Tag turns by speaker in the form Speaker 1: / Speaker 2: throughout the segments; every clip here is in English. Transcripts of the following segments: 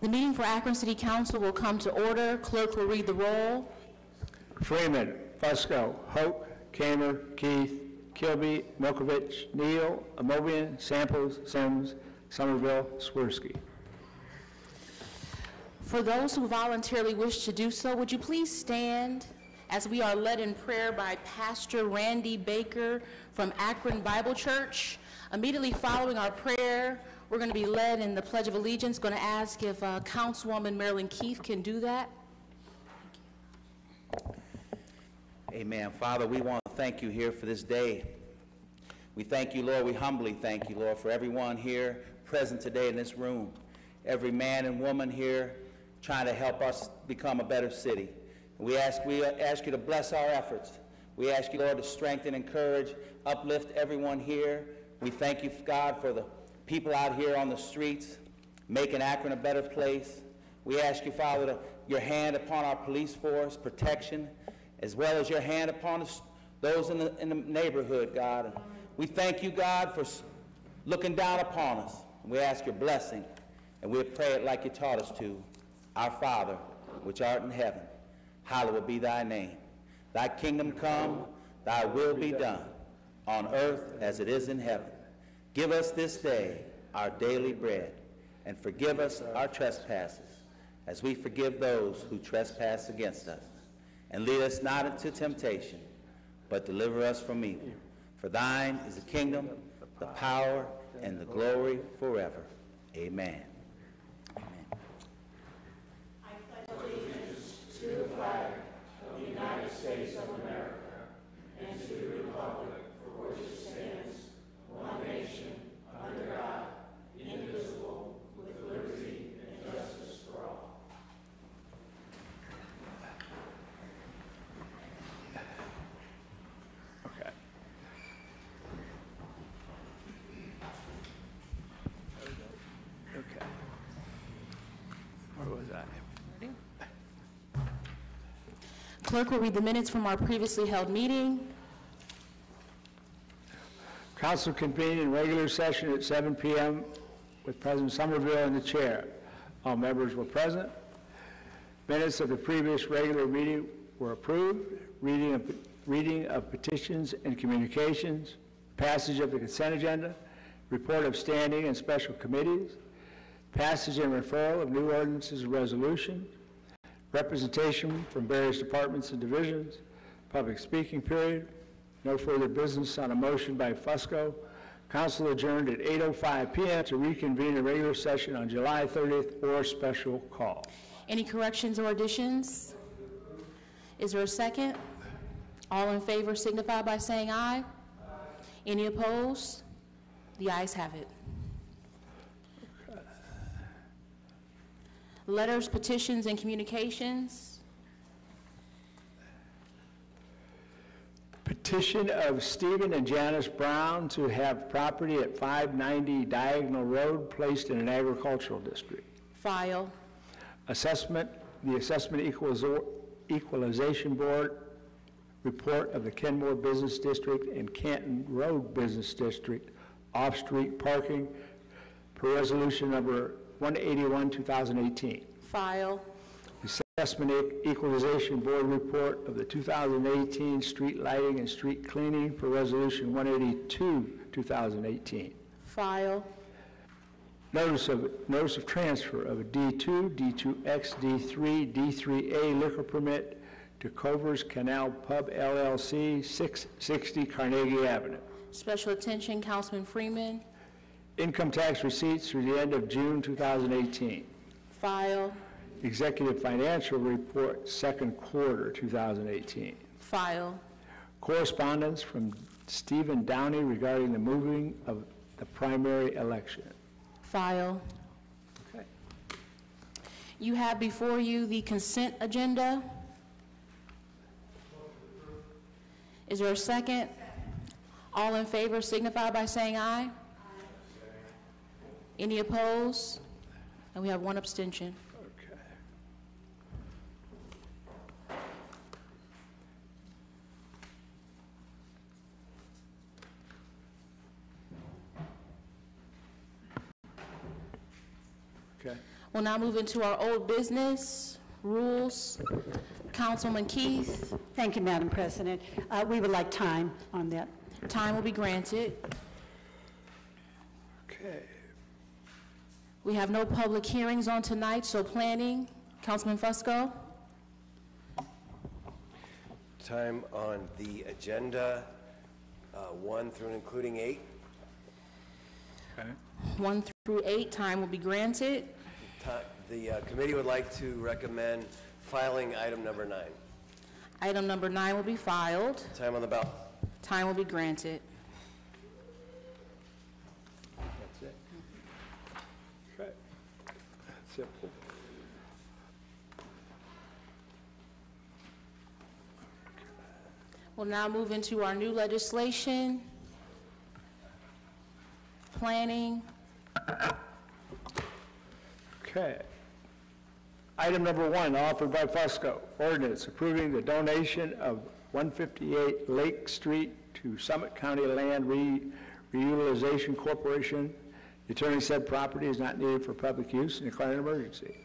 Speaker 1: The meeting for Akron City Council will come to order. Clerk will read the roll.
Speaker 2: Freeman, Fusco, Hoke, Kamer, Keith, Kilby, Milkovich, Neal, Amobian, Samples, Sims, Somerville, Swirsky.
Speaker 1: For those who voluntarily wish to do so, would you please stand as we are led in prayer by Pastor Randy Baker from Akron Bible Church. Immediately following our prayer, we're going to be led in the Pledge of Allegiance. Going to ask if Councilwoman Marilyn Keith can do that.
Speaker 3: Amen. Father, we want to thank you here for this day. We thank you, Lord. We humbly thank you, Lord, for everyone here present today in this room. Every man and woman here trying to help us become a better city. We ask you to bless our efforts. We ask you, Lord, to strengthen, encourage, uplift everyone here. We thank you, God, for the people out here on the streets making Akron a better place. We ask you, Father, your hand upon our police force, protection, as well as your hand upon those in the neighborhood, God. And we thank you, God, for looking down upon us. We ask your blessing, and we'll pray it like you taught us to. Our Father, which art in heaven, hallowed be thy name. Thy kingdom come, thy will be done, on earth as it is in heaven. Give us this day our daily bread, and forgive us our trespasses, as we forgive those who trespass against us. And lead us not into temptation, but deliver us from evil. For thine is the kingdom, the power, and the glory forever. Amen.
Speaker 4: To the flag of the United States of America and to the republic for which it stands, one nation, under God, indivisible, with liberty and justice for all.
Speaker 2: Okay. Okay. Where was I?
Speaker 1: Clerk will read the minutes from our previously held meeting.
Speaker 2: Council convened in regular session at 7 p.m. with President Somerville in the chair. All members were present. Minutes of the previous regular meeting were approved. Reading of petitions and communications, passage of the consent agenda, report of standing and special committees, passage and referral of new ordinances and resolutions, representation from various departments and divisions, public speaking period, no further business on a motion by Fusco. Council adjourned at 8:05 p.m. to reconvene a regular session on July 30th or special call.
Speaker 1: Any corrections or additions? Is there a second? All in favor signify by saying aye. Any opposed? The ayes have it. Letters, petitions, and communications.
Speaker 2: Petition of Stephen and Janice Brown to have property at 590 Diagonal Road placed in an agricultural district.
Speaker 1: File.
Speaker 2: Assessment, the Assessment Equalization Board report of the Kenmore Business District and Canton Road Business District off-street parking per resolution number 181, 2018.
Speaker 1: File.
Speaker 2: Assessment Equalization Board report of the 2018 street lighting and street cleaning per resolution 182, 2018.
Speaker 1: File.
Speaker 2: Notice of transfer of a D2, D2X, D3, D3A liquor permit to Cover's Canal Pub LLC, 660 Carnegie Avenue.
Speaker 1: Special attention, Councilman Freeman.
Speaker 2: Income tax receipts through the end of June 2018.
Speaker 1: File.
Speaker 2: Executive financial report, second quarter 2018.
Speaker 1: File.
Speaker 2: Correspondence from Stephen Downey regarding the moving of the primary election.
Speaker 1: File.
Speaker 2: Okay.
Speaker 1: You have before you the consent agenda. Is there a second? All in favor signify by saying aye. Any opposed? And we have one abstention.
Speaker 2: Okay.
Speaker 1: We'll now move into our old business, rules. Councilman Keith,
Speaker 5: Thank you, Madam President. We would like time on that.
Speaker 1: time will be granted.
Speaker 2: Okay.
Speaker 1: We have no public hearings on tonight, so planning, Councilman Fusco.
Speaker 6: Time on the agenda, 1 through and including 8.
Speaker 2: Okay.
Speaker 1: 1 through 8, time will be granted.
Speaker 6: The committee would like to recommend filing item number 9.
Speaker 1: Item number 9 will be filed.
Speaker 6: Time on the ballot.
Speaker 1: Time will be granted.
Speaker 2: That's it. Okay. Simple.
Speaker 1: We'll now move into our new legislation, planning.
Speaker 2: Okay. Item number 1, offered by Fusco, ordinance approving the donation of 158 Lake Street to Summit County Land Reutilization Corporation. The attorney said property is not needed for public use and declaring an emergency.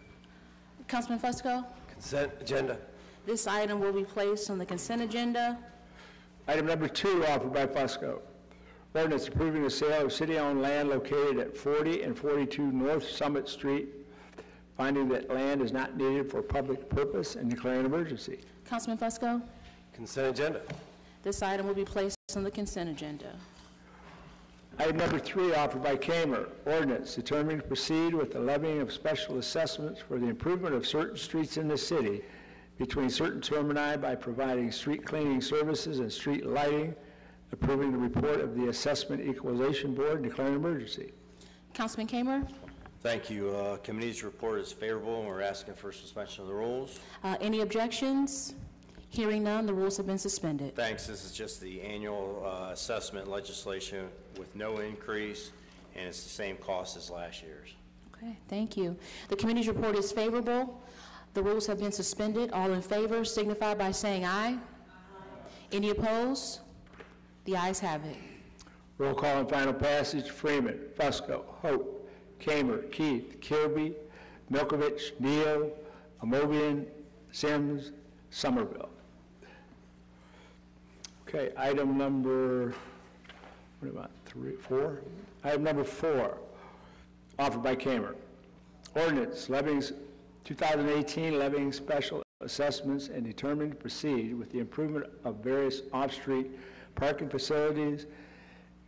Speaker 1: Councilman Fusco,
Speaker 6: Consent agenda.
Speaker 1: this item will be placed on the consent agenda.
Speaker 2: Item number 2, offered by Fusco, ordinance approving the sale of city-owned land located at 40 and 42 North Summit Street, finding that land is not needed for public purpose and declaring an emergency.
Speaker 1: Councilman Fusco,
Speaker 6: Consent agenda.
Speaker 1: this item will be placed on the consent agenda.
Speaker 2: Item number 3, offered by Kamer, ordinance determining to proceed with the levying of special assessments for the improvement of certain streets in the city between certain termini by providing street cleaning services and street lighting, approving the report of the Assessment Equalization Board, and declaring an emergency.
Speaker 1: Councilman Kamer,
Speaker 7: Thank you. Committee's report is favorable, and we're asking for suspension of the rules.
Speaker 1: any objections? Hearing none, the rules have been suspended.
Speaker 7: Thanks. This is just the annual assessment legislation with no increase, and it's the same cost as last year's.
Speaker 1: Okay, thank you. The committee's report is favorable. The rules have been suspended. All in favor signify by saying aye. Any opposed? The ayes have it.
Speaker 2: Roll call and final passage, Freeman, Fusco, Hope, Kamer, Keith, Kilby, Milkovich, Neal, Amovian, Sims, Somerville. Okay, item number, what about 4? Item number 4, offered by Kamer. Ordinance levying 2018 levying special assessments and determining to proceed with the improvement of various off-street parking facilities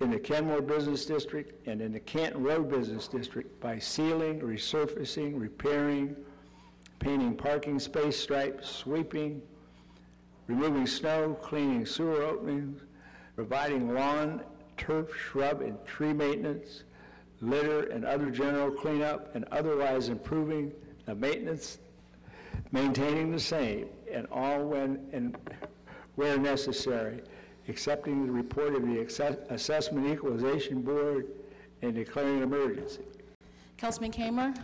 Speaker 2: in the Kenmore Business District and in the Canton Road Business District by sealing, resurfacing, repairing, painting parking space stripes, sweeping, removing snow, cleaning sewer openings, providing lawn, turf, shrub, and tree maintenance, litter, and other general cleanup, and otherwise improving the maintenance, maintaining the same, and all when and where necessary, accepting the report of the Assessment Equalization Board and declaring an emergency.
Speaker 1: Councilman Kamer,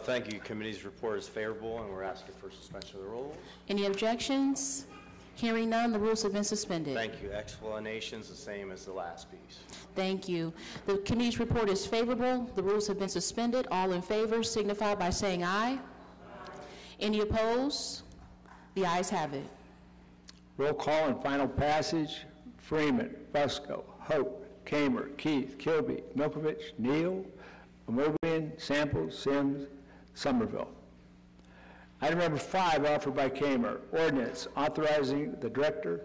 Speaker 7: Thank you. Committee's report is favorable, and we're asking for suspension of the rules.
Speaker 1: any objections? Hearing none, the rules have been suspended.
Speaker 7: Thank you. Explanations the same as the last piece.
Speaker 1: Thank you. The committee's report is favorable. The rules have been suspended. All in favor signify by saying aye. Any opposed? The ayes have it.
Speaker 2: Roll call and final passage, Freeman, Fusco, Hope, Kamer, Keith, Kilby, Milkovich, Neal, Amovian, Samples, Sims, Somerville. Item number 5, offered by Kamer, ordinance authorizing the Director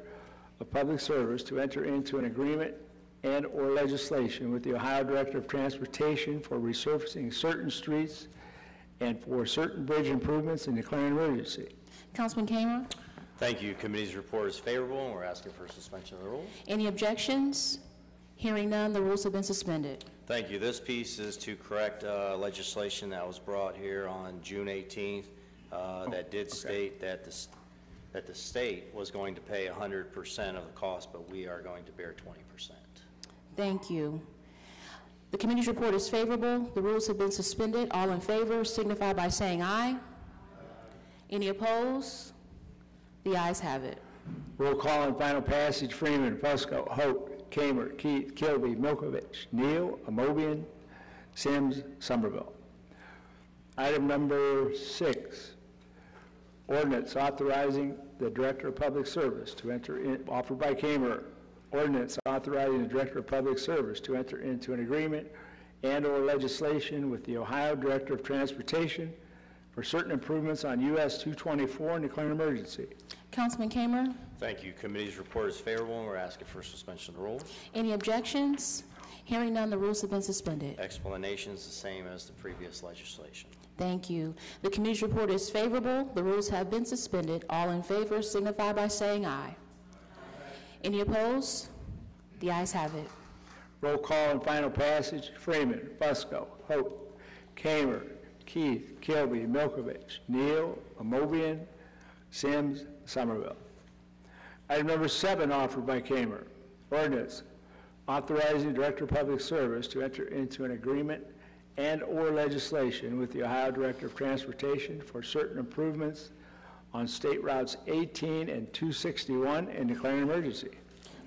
Speaker 2: of Public Service to enter into an agreement and/or legislation with the Ohio Director of Transportation for resurfacing certain streets and for certain bridge improvements and declaring an emergency.
Speaker 1: Councilman Kamer,
Speaker 7: Thank you. Committee's report is favorable, and we're asking for suspension of the rules.
Speaker 1: any objections? Hearing none, the rules have been suspended.
Speaker 7: Thank you. This piece is to correct legislation that was brought here on June 18th that did state that the state was going to pay 100% of the cost, but we are going to bear 20%.
Speaker 1: Thank you. The committee's report is favorable. The rules have been suspended. All in favor signify by saying aye. Any opposed? The ayes have it.
Speaker 2: Roll call and final passage, Freeman, Fusco, Hope, Kamer, Keith, Kilby, Milkovich, Neal, Amovian, Sims, Somerville. Item number 6, ordinance authorizing the Director of Public Service to enter in, offered by Kamer. Ordinance authorizing the Director of Public Service to enter into an agreement and/or legislation with the Ohio Director of Transportation for certain improvements on US 224 and declaring an emergency.
Speaker 1: Councilman Kamer.
Speaker 7: Thank you. Committee's report is favorable, and we're asking for suspension of the rules.
Speaker 1: Any objections? Hearing none, the rules have been suspended.
Speaker 7: Explanations the same as the previous legislation.
Speaker 1: Thank you. The committee's report is favorable. The rules have been suspended. All in favor signify by saying aye. Any opposed? The ayes have it.
Speaker 2: Roll call and final passage. Freeman, Fusco, Hope, Kamer, Keith, Kilby, Milkovich, Neal, Amobian, Sims, Somerville. Item number 7, offered by Kamer. Ordinance authorizing the Director of Public Service to enter into an agreement and/or legislation with the Ohio Director of Transportation for certain improvements on State Routes 18 and 261 and declaring an emergency.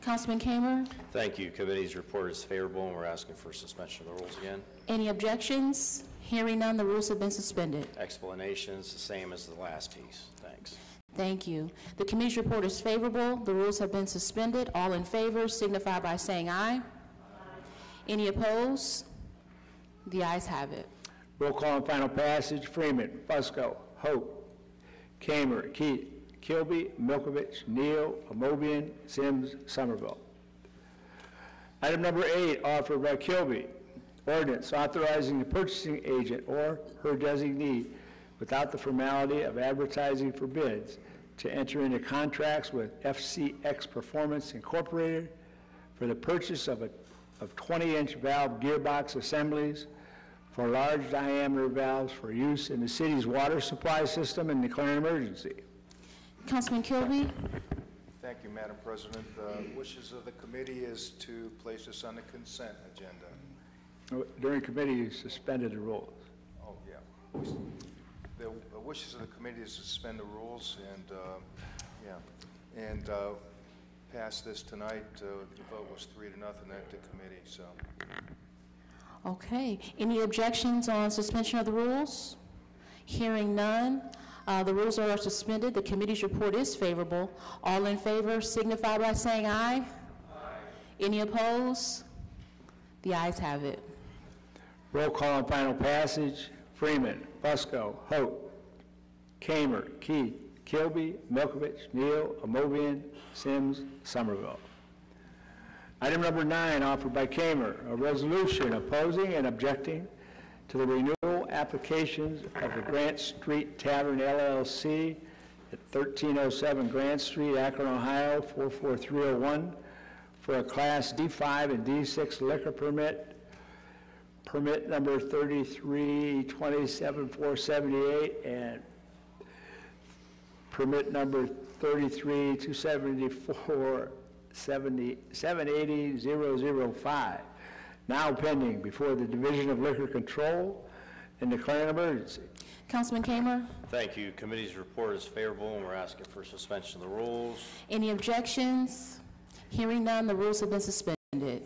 Speaker 1: Councilman Kamer.
Speaker 7: Thank you. Committee's report is favorable, and we're asking for suspension of the rules again.
Speaker 1: Any objections? Hearing none, the rules have been suspended.
Speaker 7: Explanations the same as the last piece. Thanks.
Speaker 1: Thank you. The committee's report is favorable. The rules have been suspended. All in favor signify by saying aye. Any opposed? The ayes have it.
Speaker 2: Roll call and final passage. Freeman, Fusco, Hope, Kamer, Keith, Kilby, Milkovich, Neal, Amobian, Sims, Somerville. Item number 8, offered by Kilby. Ordinance authorizing the purchasing agent or her designee without the formality of advertising for bids to enter into contracts with FCX Performance Incorporated for the purchase of 20-inch valve gearbox assemblies for large diameter valves for use in the city's water supply system and declaring an emergency.
Speaker 1: Councilman Kilby.
Speaker 8: Thank you, Madam President. The wishes of the committee is to place this on the consent agenda.
Speaker 2: During committee, you suspended the rules.
Speaker 8: Oh, yeah. The wishes of the committee is to suspend the rules and pass this tonight. The vote was 3-0 at the committee, so.
Speaker 1: Okay. Any objections on suspension of the rules? Hearing none, the rules are suspended. The committee's report is favorable. All in favor signify by saying aye. Aye. Any opposed? The ayes have it.
Speaker 2: Roll call and final passage. Freeman, Fusco, Hope, Kamer, Keith, Kilby, Milkovich, Neal, Amobian, Sims, Somerville. Item number 9, offered by Kamer, a resolution opposing and objecting to the renewal applications of the Grant Street Tavern LLC at 1307 Grant Street, Akron, Ohio, 44301, for a Class D5 and D6 liquor permit number 3327478 and permit number 3278005, now pending before the Division of Liquor Control and declaring an emergency.
Speaker 1: Councilman Kamer.
Speaker 7: Thank you. Committee's report is favorable, and we're asking for suspension of the rules.
Speaker 1: Any objections? Hearing none, the rules have been suspended.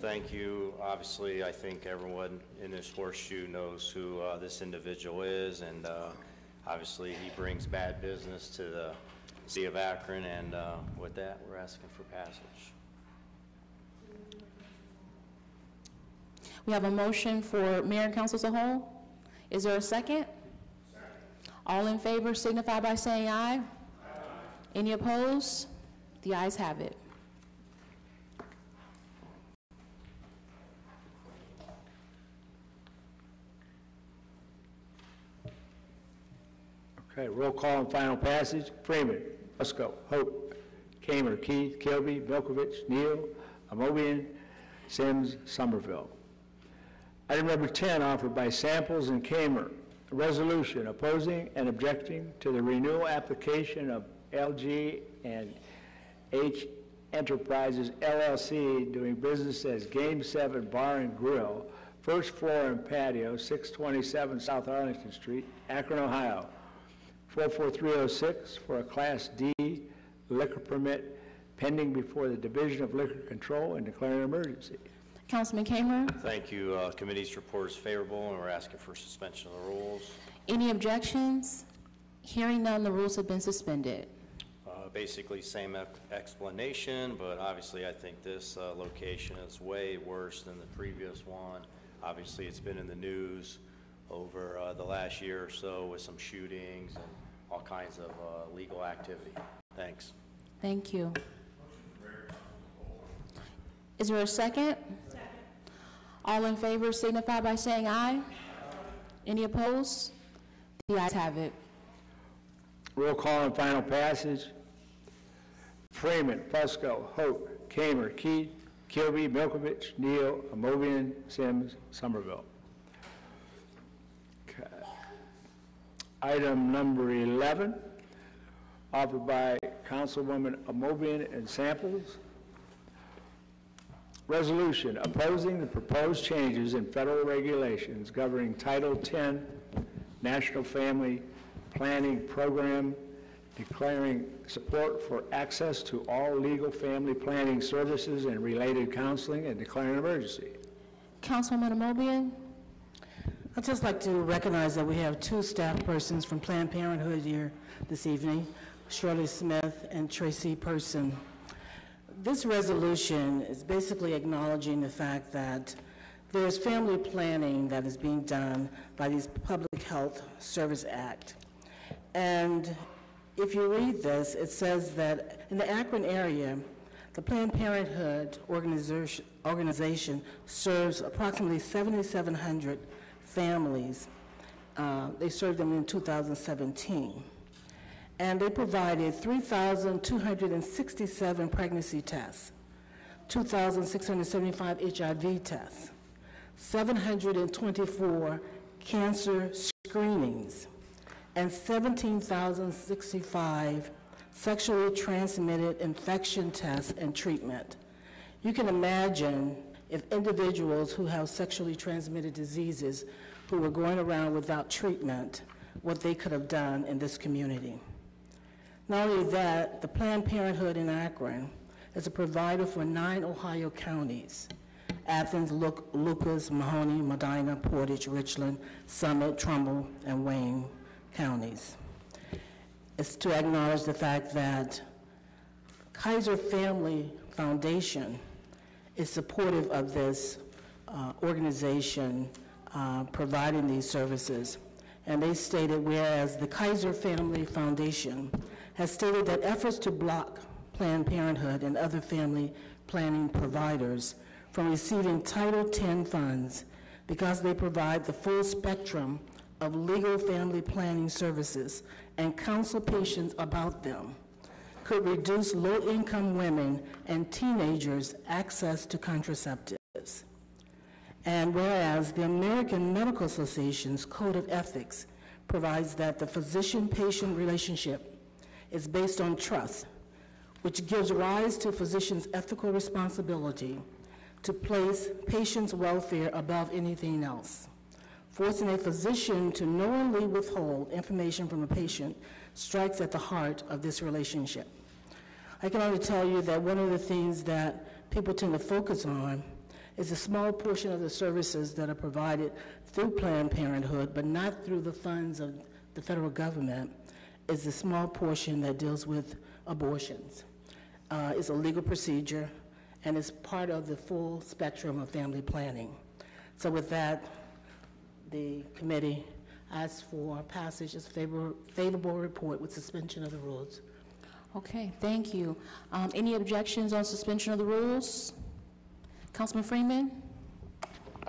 Speaker 7: Thank you. Obviously, I think everyone in this horseshoe knows who this individual is, and obviously he brings bad business to the city of Akron, and with that, we're asking for passage.
Speaker 1: We have a motion for mayor and council as a whole. Is there a second? All in favor signify by saying aye. Aye. Any opposed? The ayes have it.
Speaker 2: Okay, roll call and final passage. Freeman, Fusco, Hope, Kamer, Keith, Kilby, Milkovich, Neal, Amobian, Sims, Somerville. Item number 10, offered by Samples and Kamer, a resolution opposing and objecting to the renewal application of LG and H Enterprises LLC doing business as Game 7 Bar and Grill, first floor and patio, 627 South Arlington Street, Akron, Ohio, 44306 for a Class D liquor permit pending before the Division of Liquor Control and declaring an emergency.
Speaker 1: Councilman Kamer.
Speaker 7: Thank you. Committee's report is favorable, and we're asking for suspension of the rules.
Speaker 1: Any objections? Hearing none, the rules have been suspended.
Speaker 7: Basically, same explanation, but obviously I think this location is way worse than the previous one. Obviously, it's been in the news over the last year or so with some shootings and all kinds of legal activity. Thanks.
Speaker 1: Thank you. Is there a second? Second. All in favor signify by saying aye. Any opposed? The ayes have it.
Speaker 2: Roll call and final passage. Freeman, Fusco, Hope, Kamer, Keith, Kilby, Milkovich, Neal, Amobian, Sims, Somerville. Okay. Item number 11, offered by Councilwoman Amobian and Samples. Resolution opposing the proposed changes in federal regulations governing Title 10 National Family Planning Program, declaring support for access to all legal family planning services and related counseling, and declaring an emergency.
Speaker 1: Councilwoman Amobian.
Speaker 9: I'd just like to recognize that we have two staff persons from Planned Parenthood here this evening, Shirley Smith and Tracy Person. This resolution is basically acknowledging the fact that there's family planning that is being done by the Public Health Service Act. And if you read this, it says that in the Akron area, the Planned Parenthood organization serves approximately 7,700 families. They served them in 2017. And they provided 3,267 pregnancy tests, 2,675 HIV tests, 724 cancer screenings, and 17,065 sexually transmitted infection tests and treatment. You can imagine if individuals who have sexually transmitted diseases who were going around without treatment, what they could have done in this community. Not only that, the Planned Parenthood in Akron is a provider for 9 Ohio counties: Athens, Lucas, Mahoney, Medina, Portage, Richland, Summit, Trumbull, and Wayne counties. It's to acknowledge the fact that Kaiser Family Foundation is supportive of this organization providing these services. And they stated, whereas the Kaiser Family Foundation has stated that efforts to block Planned Parenthood and other family planning providers from receiving Title 10 funds because they provide the full spectrum of legal family planning services and counsel patients about them, could reduce low-income women and teenagers' access to contraceptives. And whereas the American Medical Association's Code of Ethics provides that the physician-patient relationship is based on trust, which gives rise to physicians' ethical responsibility to place patients' welfare above anything else. Forcing a physician to knowingly withhold information from a patient strikes at the heart of this relationship. I can only tell you that one of the things that people tend to focus on is a small portion of the services that are provided through Planned Parenthood, but not through the funds of the federal government, is a small portion that deals with abortions. It's a legal procedure, and it's part of the full spectrum of family planning. So with that, the committee asks for passage as favorable report with suspension of the rules.
Speaker 1: Okay, thank you. Any objections on suspension of the rules? Councilman Freeman?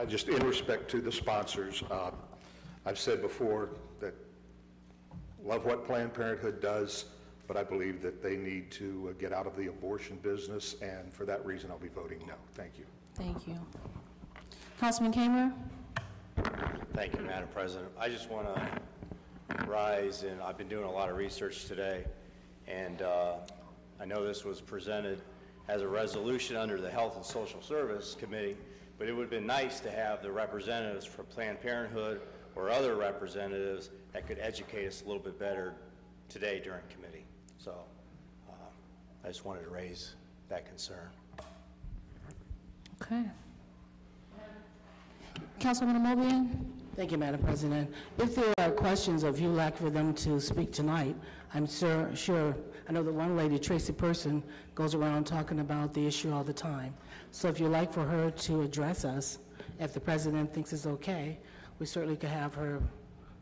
Speaker 8: Just in respect to the sponsors, I've said before that love what Planned Parenthood does, but I believe that they need to get out of the abortion business, and for that reason, I'll be voting no. Thank you.
Speaker 1: Thank you. Councilman Kamer?
Speaker 7: Thank you, Madam President. I just want to rise, and I've been doing a lot of research today, and I know this was presented as a resolution under the Health and Social Service Committee, but it would have been nice to have the representatives from Planned Parenthood or other representatives that could educate us a little bit better today during committee. So I just wanted to raise that concern.
Speaker 1: Okay. Councilwoman Amobian?
Speaker 9: Thank you, Madam President. If there are questions or if you'd like for them to speak tonight, I'm sure, I know that one lady, Tracy Person, goes around talking about the issue all the time. So if you'd like for her to address us, if the President thinks it's okay, we certainly could have her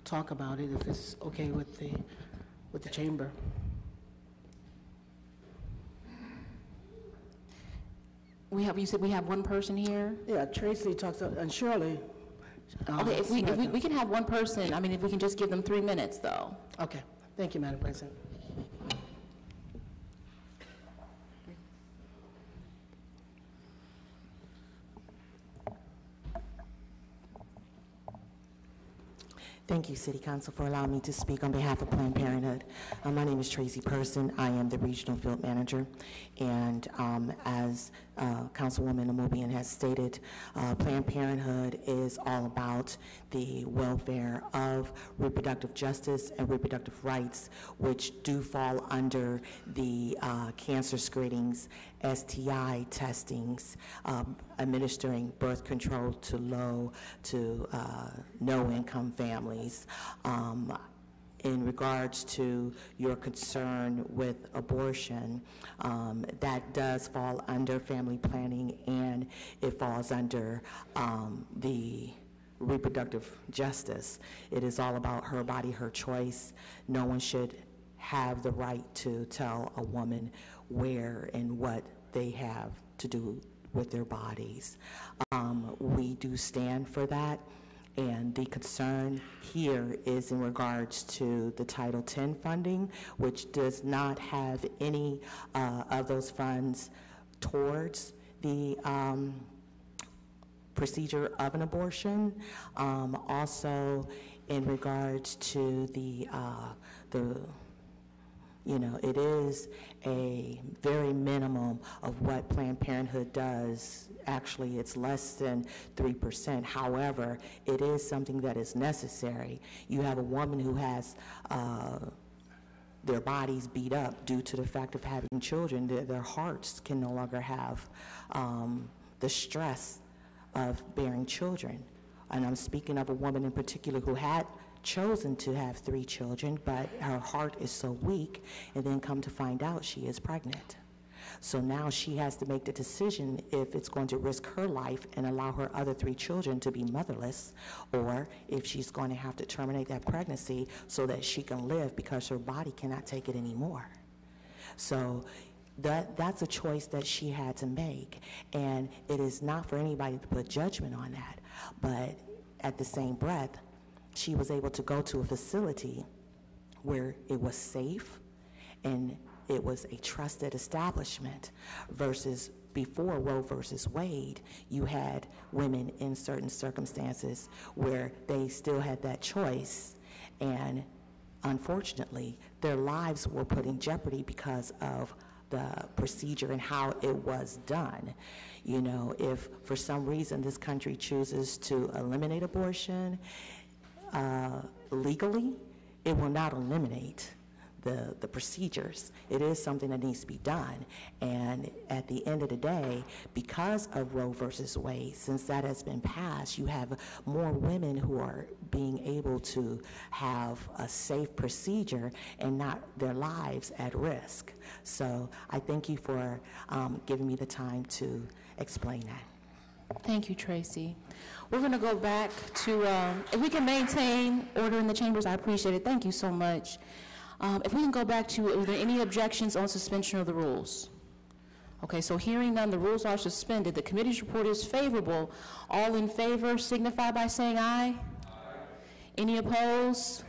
Speaker 9: talk about it if it's okay with the chamber.
Speaker 1: You said we have one person here?
Speaker 9: Yeah, Tracy talks, and Shirley.
Speaker 1: Okay, if we can have one person, I mean, if we can just give them 3 minutes, though.
Speaker 9: Okay, thank you, Madam President.
Speaker 10: Thank you, City Council, for allowing me to speak on behalf of Planned Parenthood. My name is Tracy Person. I am the Regional Field Manager. And as Councilwoman Amobian has stated, Planned Parenthood is all about the welfare of reproductive justice and reproductive rights, which do fall under the cancer screenings, STI testings, administering birth control to low to no-income families. In regards to your concern with abortion, that does fall under family planning, and it falls under the reproductive justice. It is all about her body, her choice. No one should have the right to tell a woman where and what they have to do with their bodies. We do stand for that, and the concern here is in regards to the Title X funding, which does not have any of those funds towards the procedure of an abortion. Also, in regards to it is a very minimum of what Planned Parenthood does. Actually, it's less than 3%. However, it is something that is necessary. You have a woman who has their bodies beat up due to the fact of having children. Their hearts can no longer have the stress of bearing children. And I'm speaking of a woman in particular who had chosen to have 3 children, but her heart is so weak, and then come to find out she is pregnant. So now she has to make the decision if it's going to risk her life and allow her other 3 children to be motherless, or if she's going to have to terminate that pregnancy so that she can live because her body cannot take it anymore. So that's a choice that she had to make, and it is not for anybody to put judgment on that. But at the same breath, she was able to go to a facility where it was safe and it was a trusted establishment, versus before Roe versus Wade, you had women in certain circumstances where they still had that choice, and unfortunately their lives were put in jeopardy because of the procedure and how it was done. You know, if for some reason this country chooses to eliminate abortion legally, it will not eliminate the procedures. It is something that needs to be done. And at the end of the day, because of Roe versus Wade, since that has been passed, you have more women who are being able to have a safe procedure and not their lives at risk. So I thank you for giving me the time to explain that.
Speaker 1: Thank you, Tracy. We're going to go back to, if we can maintain order in the chambers, I appreciate it. Thank you so much. If we can go back to, are there any objections on suspension of the rules? Okay, so hearing none, the rules are suspended. The committee's report is favorable. All in favor signify by saying aye. Aye. Any opposed?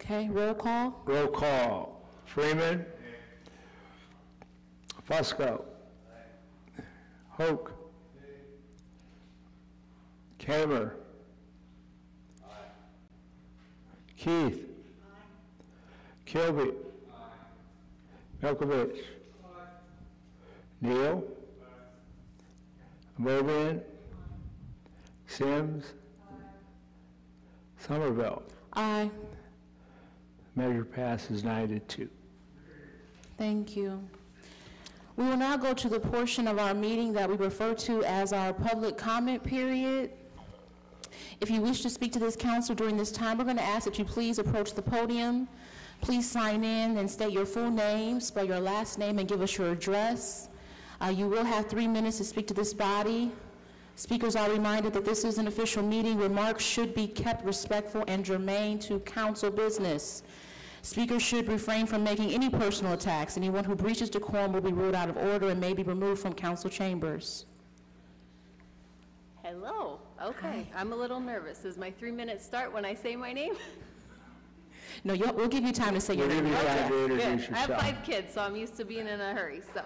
Speaker 1: Okay, roll call.
Speaker 2: Roll call. Freeman. Fusco. Hoke. Kamer. Keith. Kilby. Milkovich. Neal. Mobian. Sims. Somerville.
Speaker 1: Aye.
Speaker 2: Measure passes 9-2.
Speaker 1: Thank you. We will now go to the portion of our meeting that we refer to as our public comment period. If you wish to speak to this council during this time, we're going to ask that you please approach the podium. Please sign in and state your full name, spell your last name, and give us your address. You will have 3 minutes to speak to this body. Speakers are reminded that this is an official meeting. Remarks should be kept respectful and germane to council business. Speakers should refrain from making any personal attacks. Anyone who breaches decorum will be ruled out of order and may be removed from council chambers.
Speaker 11: Hello. Okay, I'm a little nervous. Does my 3 minutes start when I say my name?
Speaker 1: No, we'll give you time to say your name.
Speaker 2: We'll give you time to introduce
Speaker 11: Good. I have
Speaker 2: yourself.
Speaker 11: 5 kids, so I'm used to being in a hurry, so.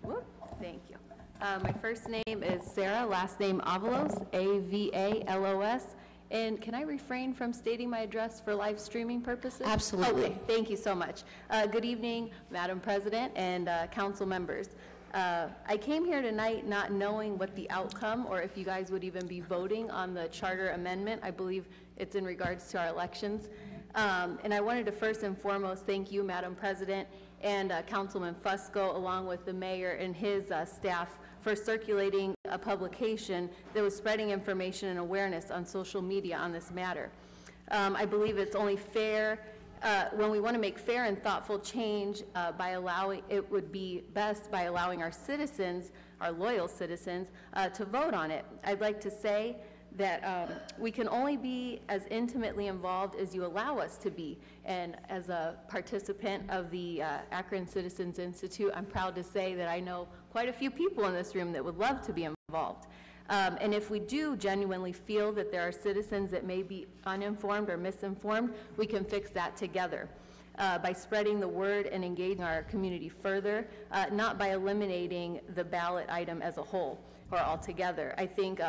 Speaker 11: Whoop, thank you. My first name is Sarah, last name Avalos, A-V-A-L-O-S. And can I refrain from stating my address for live streaming purposes?
Speaker 1: Absolutely.
Speaker 11: Okay, thank you so much. Good evening, Madam President and council members. I came here tonight not knowing what the outcome or if you guys would even be voting on the charter amendment. I believe it's in regards to our elections. And I wanted to first and foremost thank you, Madam President, and Councilman Fusco, along with the mayor and his staff, for circulating a publication that was spreading information and awareness on social media on this matter. I believe it's only fair, when we want to make fair and thoughtful change, it would be best by allowing our citizens, our loyal citizens, to vote on it. I'd like to say that we can only be as intimately involved as you allow us to be. And as a participant of the Akron Citizens Institute, I'm proud to say that I know quite a few people in this room that would love to be involved. And if we do genuinely feel that there are citizens that may be uninformed or misinformed, we can fix that together by spreading the word and engaging our community further, not by eliminating the ballot item as a whole or altogether. I think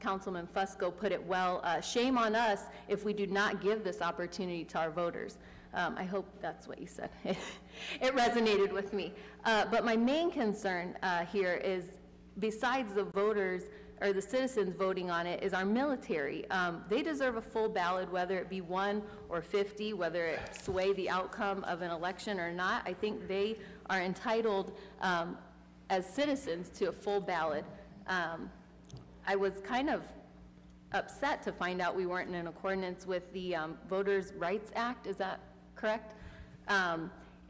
Speaker 11: Councilman Fusco put it well. Shame on us if we do not give this opportunity to our voters. I hope that's what you said. It resonated with me. But my main concern here is, besides the voters or the citizens voting on it, is our military. They deserve a full ballot, whether it be 1 or 50, whether it sway the outcome of an election or not. I think they are entitled as citizens to a full ballot. I was kind of upset to find out we weren't in accordance with the Voters' Rights Act. Is that correct?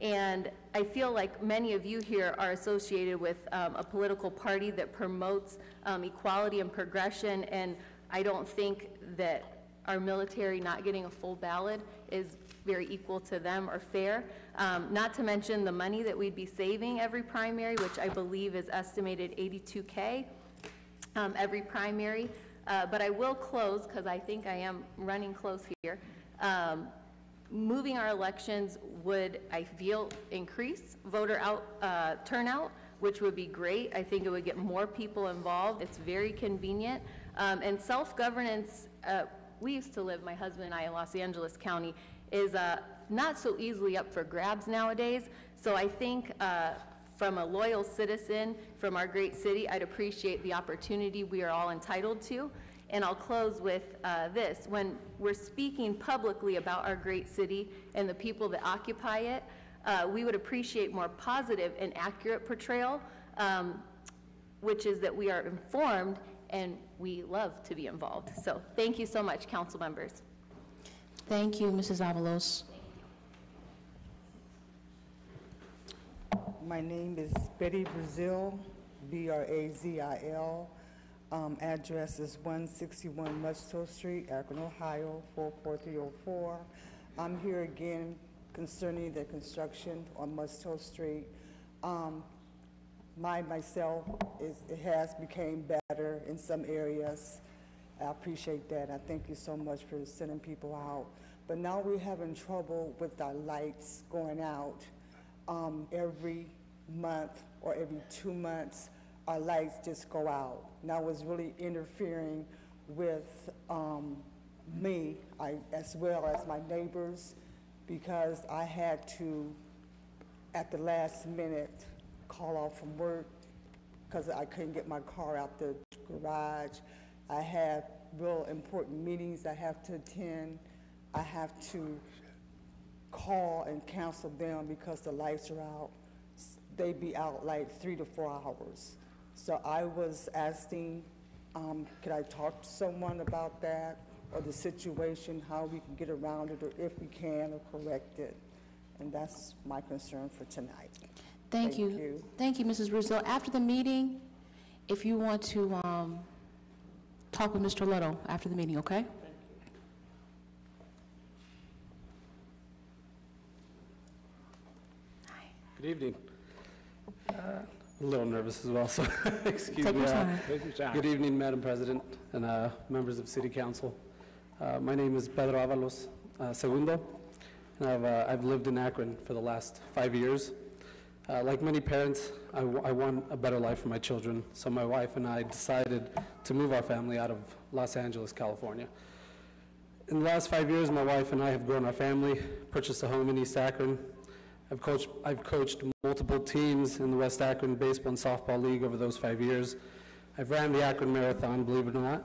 Speaker 11: And I feel like many of you here are associated with a political party that promotes equality and progression, and I don't think that our military not getting a full ballot is very equal to them or fair. Not to mention the money that we'd be saving every primary, which I believe is estimated $82K. Every primary, but I will close because I think I am running close here. Moving our elections would, I feel, increase voter turnout, which would be great. I think it would get more people involved. It's very convenient. And self-governance, we used to live, my husband and I, in Los Angeles County, is not so easily up for grabs nowadays. So I think from a loyal citizen from our great city, I'd appreciate the opportunity we are all entitled to. And I'll close with this. When we're speaking publicly about our great city and the people that occupy it, we would appreciate more positive and accurate portrayal, which is that we are informed and we love to be involved. So thank you so much, council members.
Speaker 1: Thank you, Mrs. Avalos.
Speaker 12: My name is Betty Brazil, B-R-A-Z-I-L. Address is 161 Musto Street, Akron, Ohio, 44304. I'm here again concerning the construction on Musto Street. Myself, it has become better in some areas. I appreciate that. I thank you so much for sending people out. But now we're having trouble with our lights going out. Every month or every 2 months, our lights just go out. Now it's really interfering with me, as well as my neighbors, because I had to, at the last minute, call off from work because I couldn't get my car out the garage. I have real important meetings I have to attend. I have to call and cancel them because the lights are out. They be out like 3 to 4 hours. So I was asking Could I talk to someone about that, or the situation, how we can get around it, or if we can, or correct it? And that's my concern for tonight.
Speaker 1: Thank you. Thank you, Mrs. Russo. After the meeting, if you want to talk with Mr. Little after the meeting, okay?
Speaker 13: Good evening. A little nervous as well, so excuse
Speaker 1: Take
Speaker 13: me.
Speaker 1: your time.
Speaker 2: Take your time.
Speaker 13: Good evening, Madam President and members of City Council. My name is Pedro Avalos Segundo, and I've lived in Akron for the last 5 years. Like many parents, I want a better life for my children, so my wife and I decided to move our family out of Los Angeles, California. In the last 5 years, my wife and I have grown our family, purchased a home in East Akron. I've coached multiple teams in the West Akron Baseball and Softball League over those 5 years. I've ran the Akron Marathon, believe it or not,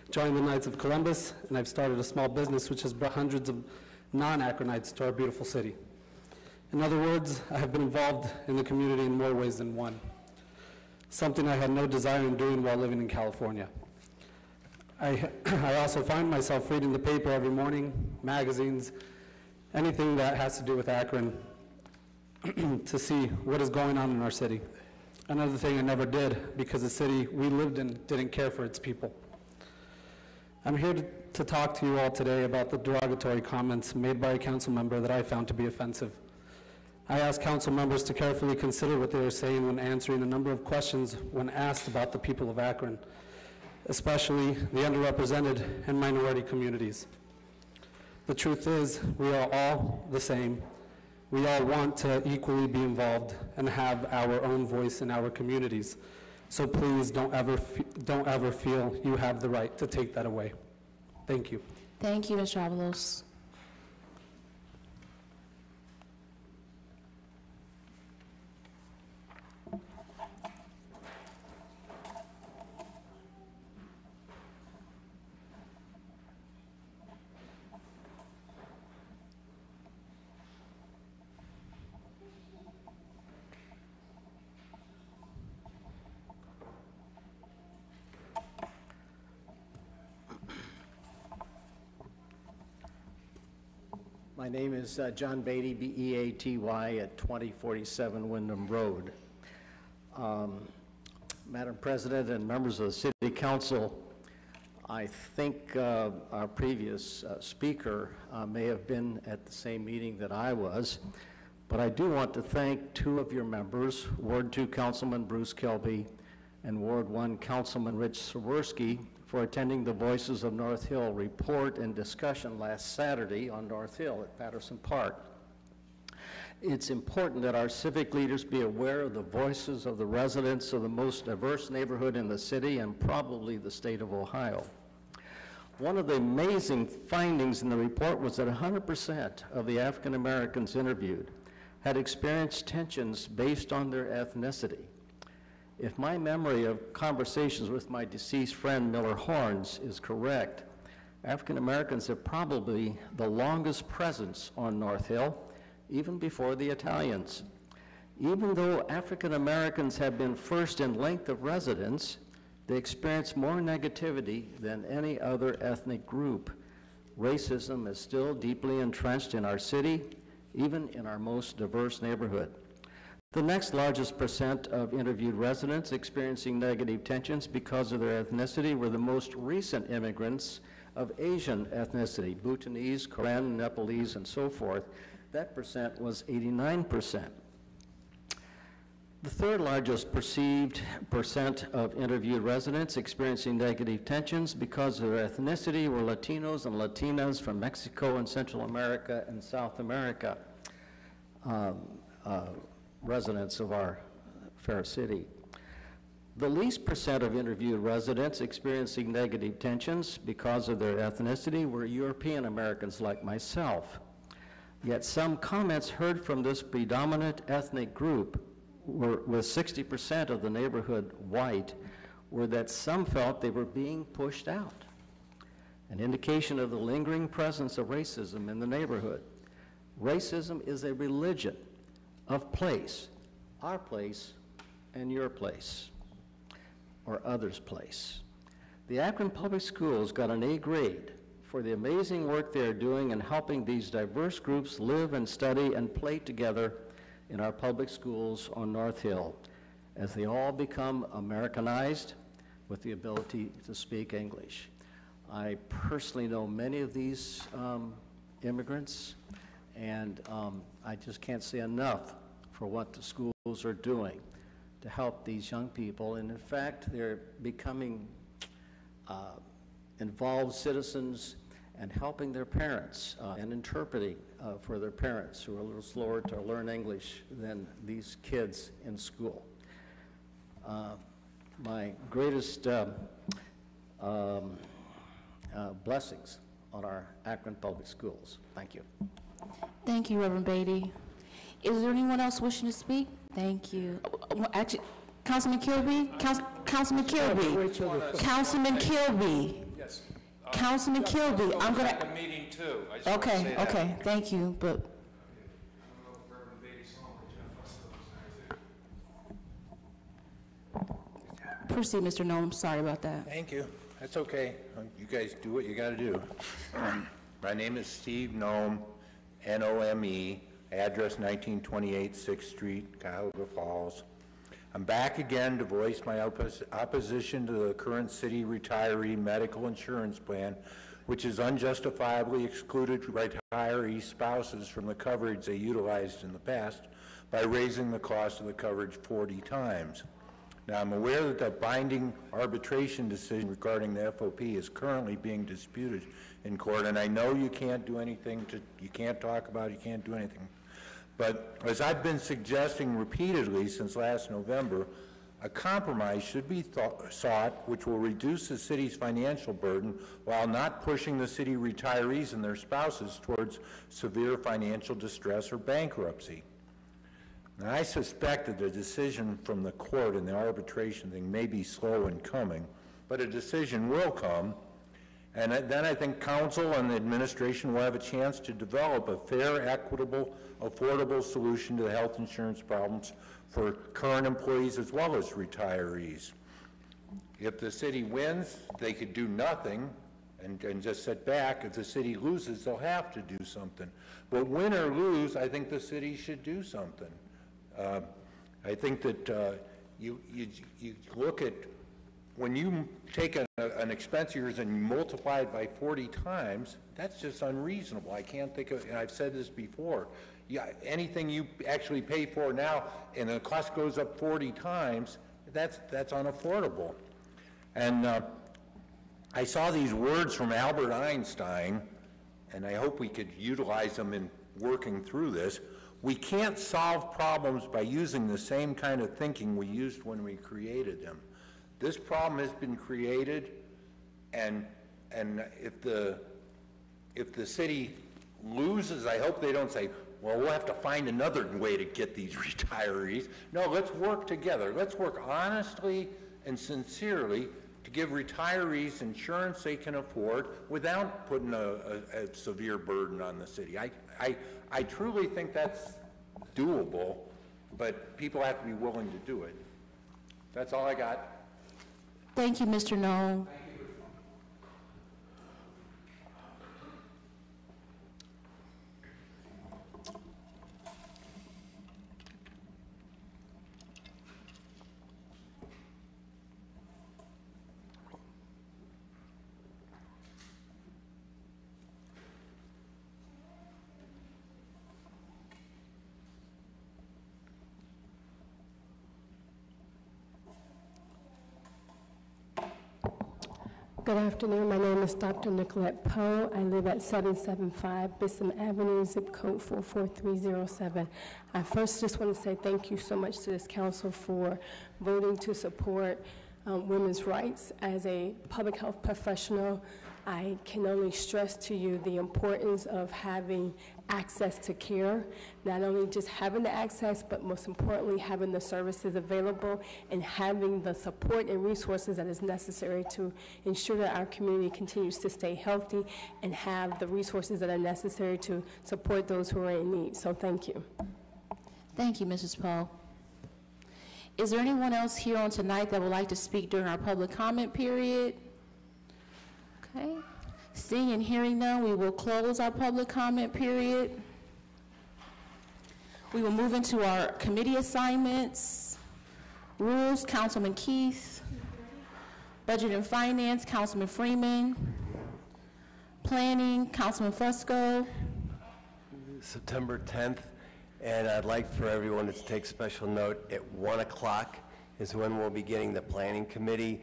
Speaker 13: joined the Knights of Columbus, and I've started a small business which has brought hundreds of non-Akronites to our beautiful city. In other words, I have been involved in the community in more ways than one, something I had no desire in doing while living in California. I also find myself reading the paper every morning, magazines, anything that has to do with Akron, to see what is going on in our city. Another thing I never did, because the city we lived in didn't care for its people. I'm here to talk to you all today about the derogatory comments made by a council member that I found to be offensive. I ask council members to carefully consider what they are saying when answering a number of questions when asked about the people of Akron, especially the underrepresented and minority communities. The truth is, we are all the same. We all want to equally be involved and have our own voice in our communities. So please don't ever feel you have the right to take that away. Thank you.
Speaker 1: Thank you, Mr. Avalos.
Speaker 14: My name is John Beatty, B-E-A-T-Y, at 2047 Wyndham Road. Madam President and members of the City Council, I think our previous speaker may have been at the same meeting that I was, but I do want to thank two of your members, Ward 2 Councilman Bruce Kelby and Ward 1 Councilman Rich Swirsky, for attending the Voices of North Hill report and discussion last Saturday on North Hill at Patterson Park. It's important that our civic leaders be aware of the voices of the residents of the most diverse neighborhood in the city and probably the state of Ohio. One of the amazing findings in the report was that 100% of the African Americans interviewed had experienced tensions based on their ethnicity. If my memory of conversations with my deceased friend Miller Horns is correct, African Americans have probably the longest presence on North Hill, even before the Italians. Even though African Americans have been first in length of residence, they experience more negativity than any other ethnic group. Racism is still deeply entrenched in our city, even in our most diverse neighborhood. The next largest percent of interviewed residents experiencing negative tensions because of their ethnicity were the most recent immigrants of Asian ethnicity, Bhutanese, Korean, Nepalese, and so forth. That percent was 89%. The third largest perceived percent of interviewed residents experiencing negative tensions because of their ethnicity were Latinos and Latinas from Mexico and Central America and South America. Residents of our fair city. The least percent of interviewed residents experiencing negative tensions because of their ethnicity were European Americans like myself. Yet some comments heard from this predominant ethnic group were, with 60% of the neighborhood white, were that some felt they were being pushed out, an indication of the lingering presence of racism in the neighborhood. Racism is a religion of place, our place and your place, or others' place. The Akron Public Schools got an A grade for the amazing work they are doing in helping these diverse groups live and study and play together in our public schools on North Hill as they all become Americanized with the ability to speak English. I personally know many of these immigrants, and I just can't say enough for what the schools are doing to help these young people. And in fact, they're becoming involved citizens and helping their parents and interpreting for their parents who are a little slower to learn English than these kids in school. My greatest blessings on our Akron Public Schools. Thank you.
Speaker 1: Thank you, Reverend Beatty. Is there anyone else wishing to speak? Thank you. Actually, Councilman Kilby? Councilman Kilby? Councilman Kilby?
Speaker 15: Yes.
Speaker 1: Councilman Kilby, I'm going to...
Speaker 15: a meeting too. I just wanted to
Speaker 1: Okay,
Speaker 15: say that.
Speaker 1: okay, thank you, but... Proceed, Mr. Nolan. Sorry about that.
Speaker 16: Thank you. That's okay. You guys do what you got to do. My name is Steve Nome, N-O-M-E, address 1928 6th Street, Cuyahoga Falls. I'm back again to voice my opposition to the current city retiree medical insurance plan, which has unjustifiably excluded retiree spouses from the coverage they utilized in the past by raising the cost of the coverage 40 times. Now, I'm aware that the binding arbitration decision regarding the FOP is currently being disputed in court, and I know you can't do anything you can't talk about it, you can't do anything. But as I've been suggesting repeatedly since last November, a compromise should be sought which will reduce the city's financial burden while not pushing the city retirees and their spouses towards severe financial distress or bankruptcy. Now, I suspect that the decision from the court in the arbitration thing may be slow in coming, but a decision will come, and then I think council and the administration will have a chance to develop a fair, equitable, affordable solution to the health insurance problems for current employees as well as retirees. If the city wins, they could do nothing and just sit back. If the city loses, they'll have to do something. But win or lose, I think the city should do something. I think that you look at, when you take an expense of yours and you multiply it by 40 times, that's just unreasonable. I can't think of, and I've said this before, anything you actually pay for now and the cost goes up 40 times, that's unaffordable. And I saw these words from Albert Einstein, and I hope we could utilize them in working through this. We can't solve problems by using the same kind of thinking we used when we created them. This problem has been created, and if the city loses, I hope they don't say, well, we'll have to find another way to get these retirees. No, let's work together. Let's work honestly and sincerely to give retirees insurance they can afford without putting a severe burden on the city. I truly think that's doable, but people have to be willing to do it. That's all I got.
Speaker 1: Thank you, Mr. Noel.
Speaker 17: Good afternoon. My name is Dr. Nicolette Poe. I live at 775 Bissell Avenue, zip code 44307. I first just want to say thank you so much to this council for voting to support women's rights. As a public health professional, I can only stress to you the importance of having access to care, not only just having the access, but most importantly, having the services available and having the support and resources that is necessary to ensure that our community continues to stay healthy and have the resources that are necessary to support those who are in need. So thank you.
Speaker 1: Thank you, Mrs. Poe. Is there anyone else here on tonight that would like to speak during our public comment period? Okay. Seeing and hearing none, we will close our public comment period. We will move into our committee assignments. Rules, Councilman Keith. Budget and Finance, Councilman Freeman. Planning, Councilman Fusco.
Speaker 6: September 10th, and I'd like for everyone to take special note, at 1 o'clock is when we'll be getting the Planning Committee.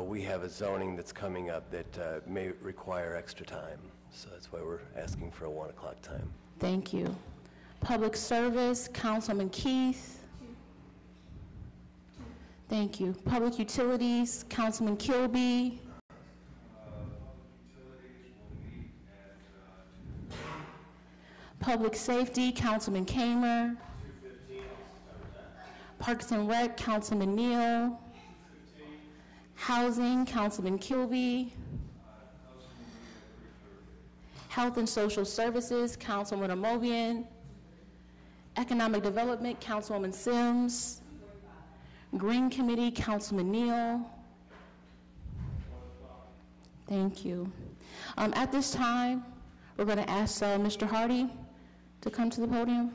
Speaker 6: We have a zoning that's coming up that may require extra time, so that's why we're asking for a 1 o'clock time.
Speaker 1: Thank you. Public Service, Councilman Keith. Thank you. Public Utilities, Councilman Kilby. Public Safety, Councilman Kamer. Parks and Rec, Councilman Neal. Housing, Councilman Kilby. Health and Social Services, Councilwoman Amobian. Economic Development, Councilwoman Sims. Green Committee, Councilman Neal. Thank you. At this time, we're going to ask Mr. Hardy to come to the podium.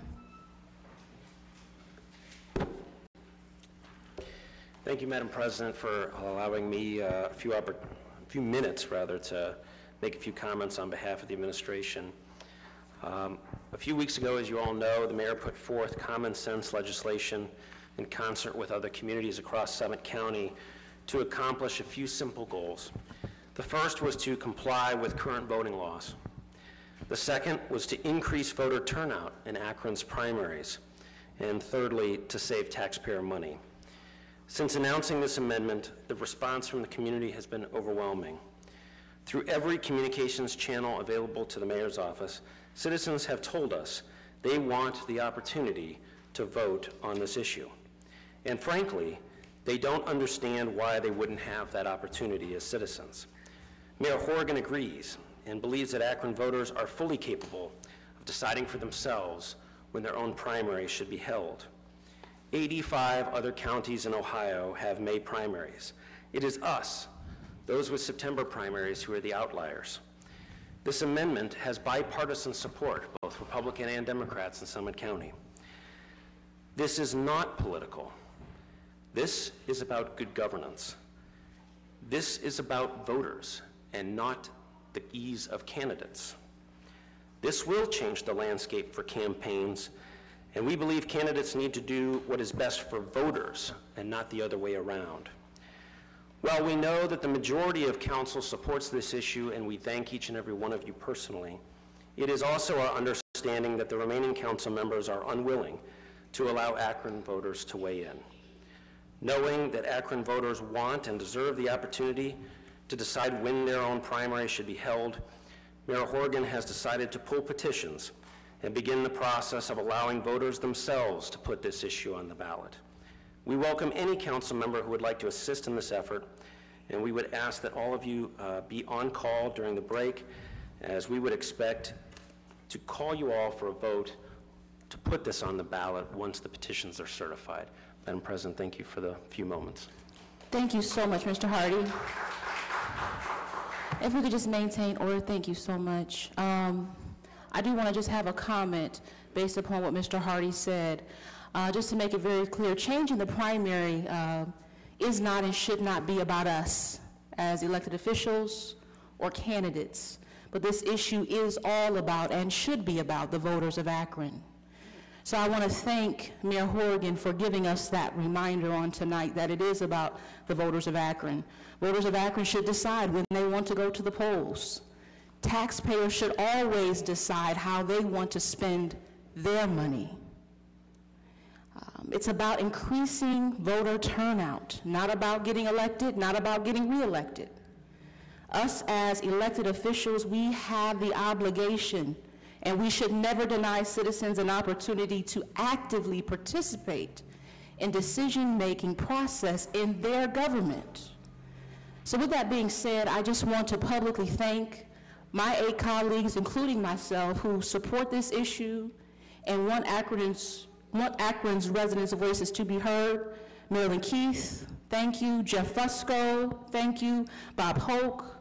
Speaker 15: Thank you, Madam President, for allowing me a few minutes to make a few comments on behalf of the administration. A few weeks ago, as you all know, the mayor put forth common sense legislation in concert with other communities across Summit County to accomplish a few simple goals. The first was to comply with current voting laws. The second was to increase voter turnout in Akron's primaries. And thirdly, to save taxpayer money. Since announcing this amendment, the response from the community has been overwhelming. Through every communications channel available to the mayor's office, citizens have told us they want the opportunity to vote on this issue. And frankly, they don't understand why they wouldn't have that opportunity as citizens. Mayor Horgan agrees and believes that Akron voters are fully capable of deciding for themselves when their own primary should be held. 85 other counties in Ohio have May primaries. It is us, those with September primaries, who are the outliers. This amendment has bipartisan support, both Republican and Democrats in Summit County. This is not political. This is about good governance. This is about voters and not the ease of candidates. This will change the landscape for campaigns, and we believe candidates need to do what is best for voters and not the other way around. While we know that the majority of council supports this issue, and we thank each and every one of you personally, it is also our understanding that the remaining council members are unwilling to allow Akron voters to weigh in. Knowing that Akron voters want and deserve the opportunity to decide when their own primary should be held, Mayor Horgan has decided to pull petitions and begin the process of allowing voters themselves to put this issue on the ballot. We welcome any council member who would like to assist in this effort, and we would ask that all of you be on call during the break, as we would expect to call you all for a vote to put this on the ballot once the petitions are certified. Madam President, thank you for the few moments.
Speaker 1: Thank you so much, Mr. Hardy. If we could just maintain order, thank you so much. I do want to just have a comment based upon what Mr. Hardy said. Just to make it very clear, changing the primary is not and should not be about us as elected officials or candidates, but this issue is all about and should be about the voters of Akron. So I want to thank Mayor Horgan for giving us that reminder on tonight that it is about the voters of Akron. Voters of Akron should decide when they want to go to the polls. Taxpayers should always decide how they want to spend their money. It's about increasing voter turnout, not about getting elected, not about getting reelected. Us as elected officials, we have the obligation, and we should never deny citizens an opportunity to actively participate in decision-making process in their government. So with that being said, I just want to publicly thank my 8 colleagues, including myself, who support this issue and want Akron's residents' voices to be heard. Marilyn Keith, thank you. Jeff Fusco, thank you. Bob Hoke,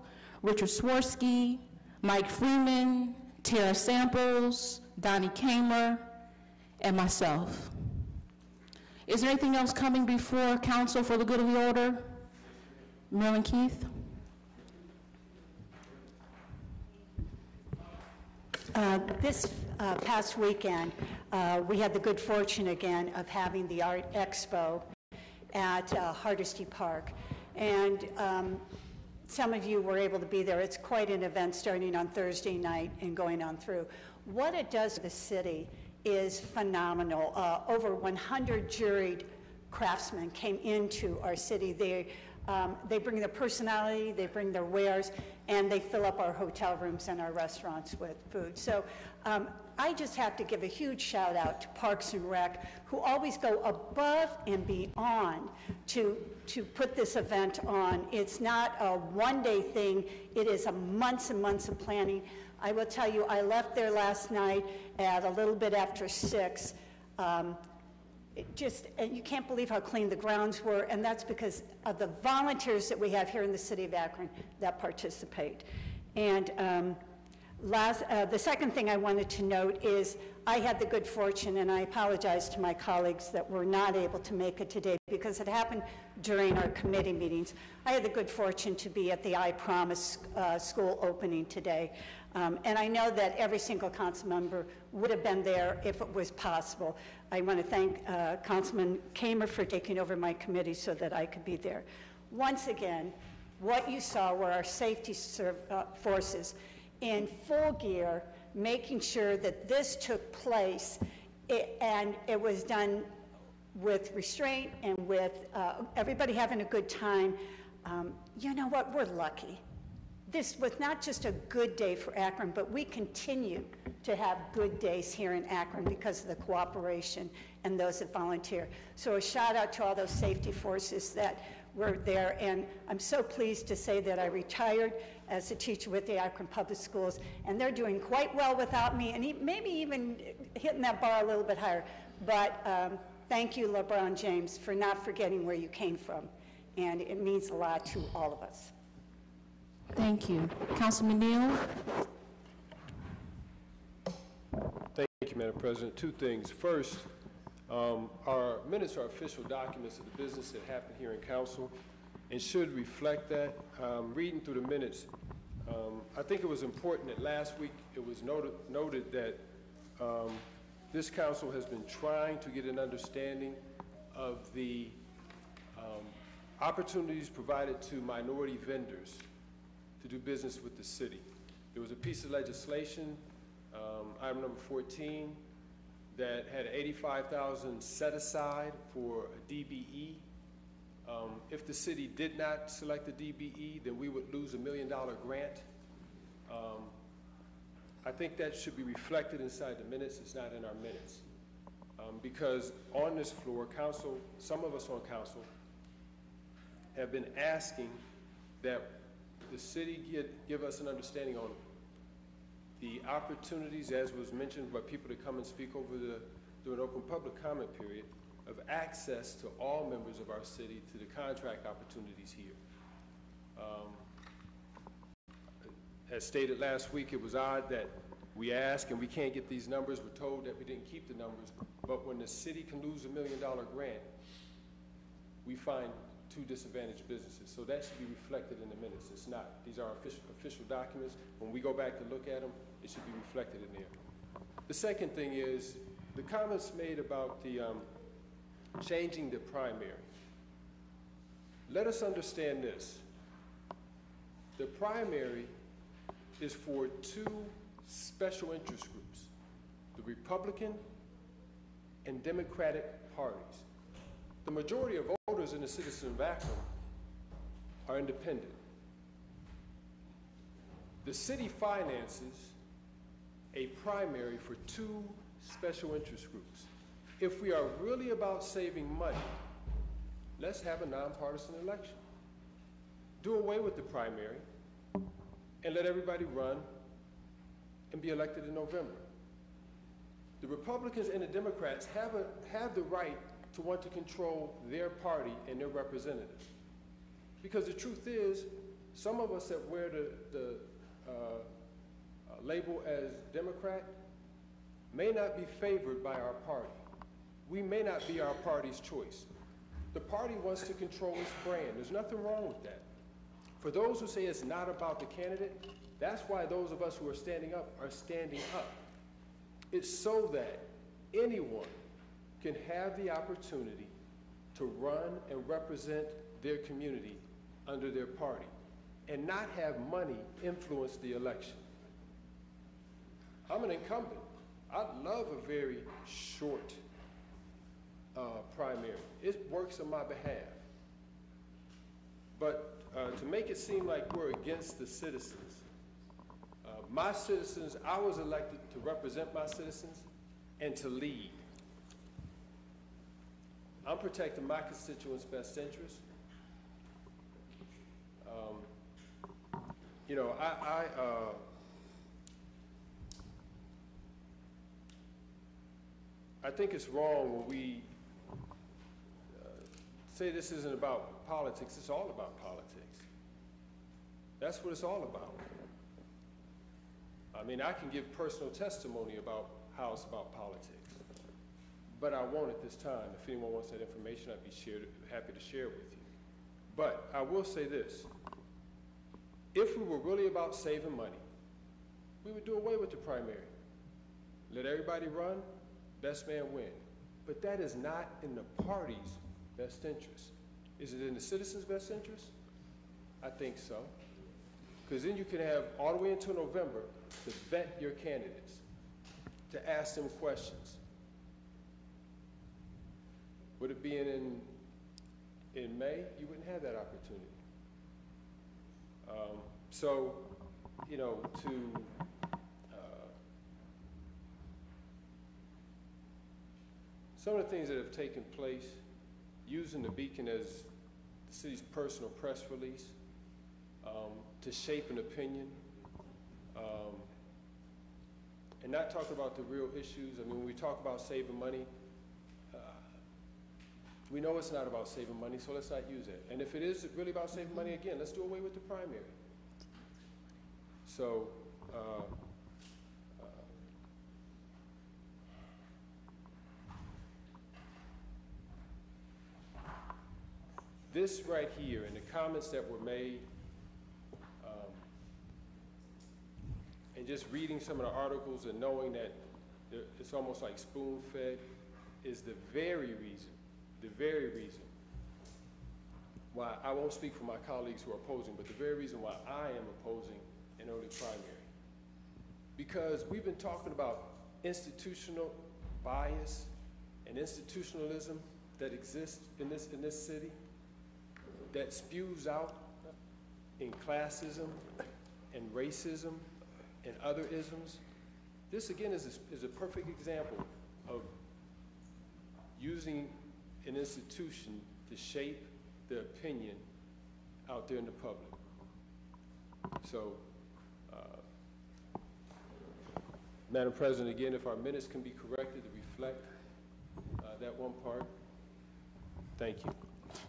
Speaker 1: Richard Swirsky, Mike Freeman, Tara Samples, Donnie Kamer, and myself. Is there anything else coming before council for the good of the order? Marilyn Keith?
Speaker 5: This past weekend, we had the good fortune again of having the Art Expo at Hardesty Park. And some of you were able to be there. It's quite an event starting on Thursday night and going on through. What it does to the city is phenomenal. Over 100 juried craftsmen came into our city. They bring their personality, they bring their wares, and they fill up our hotel rooms and our restaurants with food. So I just have to give a huge shout out to Parks and Rec, who always go above and beyond to put this event on. It's not a one-day thing. It is a months and months of planning. I will tell you, I left there last night at a little bit after 6. You can't believe how clean the grounds were, and that's because of the volunteers that we have here in the city of Akron that participate. And the second thing I wanted to note is I had the good fortune, and I apologize to my colleagues that were not able to make it today because it happened during our committee meetings. I had the good fortune to be at the I Promise school opening today. And I know that every single council member would have been there if it was possible. I want to thank Councilman Kamer for taking over my committee so that I could be there. Once again, what you saw were our safety forces in full gear, making sure that this took place, and it was done with restraint and with everybody having a good time. You know what? We're lucky. This was not just a good day for Akron, but we continue to have good days here in Akron because of the cooperation and those that volunteer. So a shout out to all those safety forces that were there, and I'm so pleased to say that I retired as a teacher with the Akron Public Schools, and they're doing quite well without me, and maybe even hitting that bar a little bit higher. But thank you, LeBron James, for not forgetting where you came from, and it means a lot to all of us.
Speaker 1: Thank you. Councilman Neal?
Speaker 18: Thank you, Madam President. Two things. First, our minutes are official documents of the business that happened here in council and should reflect that. Reading through the minutes, I think it was important that last week it was noted that this council has been trying to get an understanding of the opportunities provided to minority vendors to do business with the city. There was a piece of legislation, item number 14, that had $85,000 set aside for a DBE. If the city did not select a DBE, then we would lose $1 million grant. I think that should be reflected inside the minutes. It's not in our minutes. Because on this floor, council, some of us on council have been asking that the city give us an understanding on the opportunities, as was mentioned, by people to come and speak over during open public comment period, of access to all members of our city to the contract opportunities here. As stated last week, it was odd that we asked and we can't get these numbers. We're told that we didn't keep the numbers, but when the city can lose $1 million grant, we find two disadvantaged businesses. So that should be reflected in the minutes. It's not. These are official documents. When we go back to look at them, it should be reflected in there. The second thing is the comments made about the changing the primary. Let us understand this. The primary is for two special interest groups, the Republican and Democratic parties. The majority of voters in the citizens of Akron are independent. The city finances a primary for two special interest groups. If we are really about saving money, let's have a nonpartisan election. Do away with the primary and let everybody run and be elected in November. The Republicans and the Democrats have the right to want to control their party and their representatives. Because the truth is, some of us that wear the label as Democrat may not be favored by our party. We may not be our party's choice. The party wants to control its brand. There's nothing wrong with that. For those who say it's not about the candidate, that's why those of us who are standing up are standing up. It's so that anyone can have the opportunity to run and represent their community under their party and not have money influence the election. I'm an incumbent. I'd love a very short primary. It works on my behalf. But to make it seem like we're against the citizens, my citizens, I was elected to represent my citizens and to lead. I'm protecting my constituents' best interests. You know, I think it's wrong when we say this isn't about politics. It's all about politics. That's what it's all about. I mean, I can give personal testimony about how it's about politics, but I won't at this time. If anyone wants that information, I'd be happy to share it with you. But I will say this. If we were really about saving money, we would do away with the primary. Let everybody run, best man win. But that is not in the party's best interest. Is it in the citizens' best interest? I think so. Because then you can have all the way until November to vet your candidates, to ask them questions. Would it be in May? You wouldn't have that opportunity. So, you know, some of the things that have taken place, using the Beacon as the city's personal press release to shape an opinion, and not talk about the real issues. I mean, when we talk about saving money, we know it's not about saving money, so let's not use it. And if it is really about saving money, again, let's do away with the primary. So, this right here and the comments that were made, and just reading some of the articles and knowing that it's almost like spoon-fed is the very reason why, I won't speak for my colleagues who are opposing, but the very reason why I am opposing an early primary. Because we've been talking about institutional bias and institutionalism that exists in this city, that spews out in classism and racism and other isms. This again is a perfect example of using an institution to shape the opinion out there in the public. So, Madam President, again, if our minutes can be corrected to reflect that one part, thank you.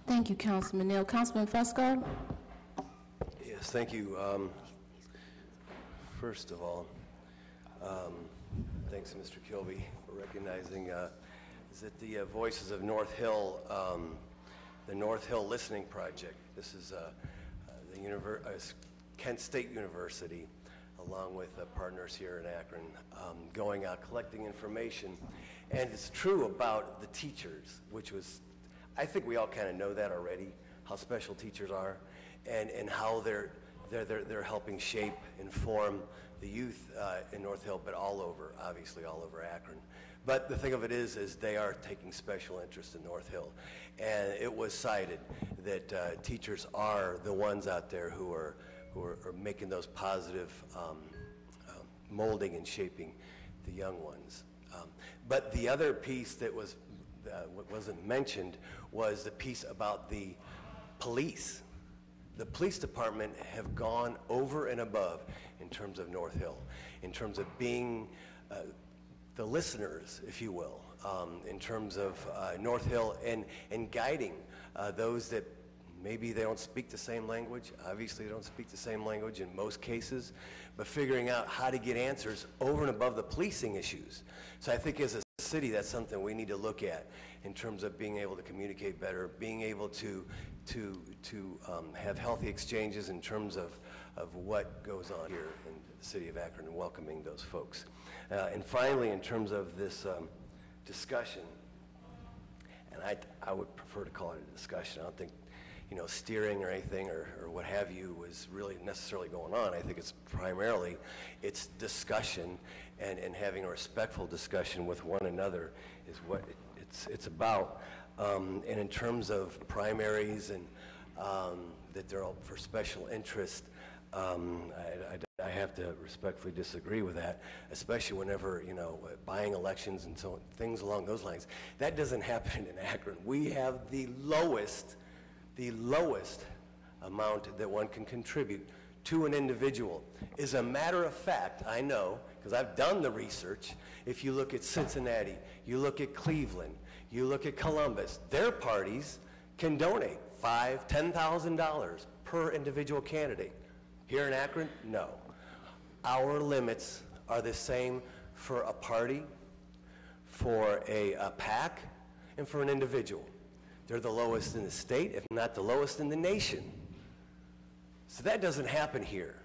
Speaker 1: Thank you, Councilman Neal. Councilman Fusco?
Speaker 6: Yes, thank you. First of all, thanks to Mr. Kilby for recognizing is it the Voices of North Hill, the North Hill Listening Project. This is Kent State University, along with partners here in Akron, going out collecting information. And it's true about the teachers, which was, I think we all kind of know that already, how special teachers are, and how they're helping shape and form the youth in North Hill, but all over, obviously all over Akron. But the thing of it is they are taking special interest in North Hill. And it was cited that teachers are the ones out there who are making those positive molding and shaping the young ones. But the other piece that wasn't mentioned was the piece about the police. The police department have gone over and above in terms of North Hill, in terms of being the listeners, if you will, in terms of North Hill and guiding those that Maybe they don't speak the same language. Obviously, they don't speak the same language in most cases, but figuring out how to get answers over and above the policing issues. So I think as a city, that's something we need to look at in terms of being able to communicate better, being able to have healthy exchanges in terms of what goes on here in the city of Akron and welcoming those folks. And finally, in terms of this discussion, and I would prefer to call it a discussion. I don't think, steering or anything or what have you was really necessarily going on. I think it's primarily, it's discussion and having a respectful discussion with one another is what it's about. And in terms of primaries and that they're all for special interest, I have to respectfully disagree with that, especially whenever, buying elections and so on, things along those lines. That doesn't happen in Akron. We have the lowest amount that one can contribute to an individual. As a matter of fact, I know, because I've done the research, if you look at Cincinnati, you look at Cleveland, you look at Columbus, their parties can donate $5,000, $10,000 per individual candidate. Here in Akron, no. Our limits are the same for a party, for a PAC, and for an individual. They're the lowest in the state, if not the lowest in the nation. So that doesn't happen here.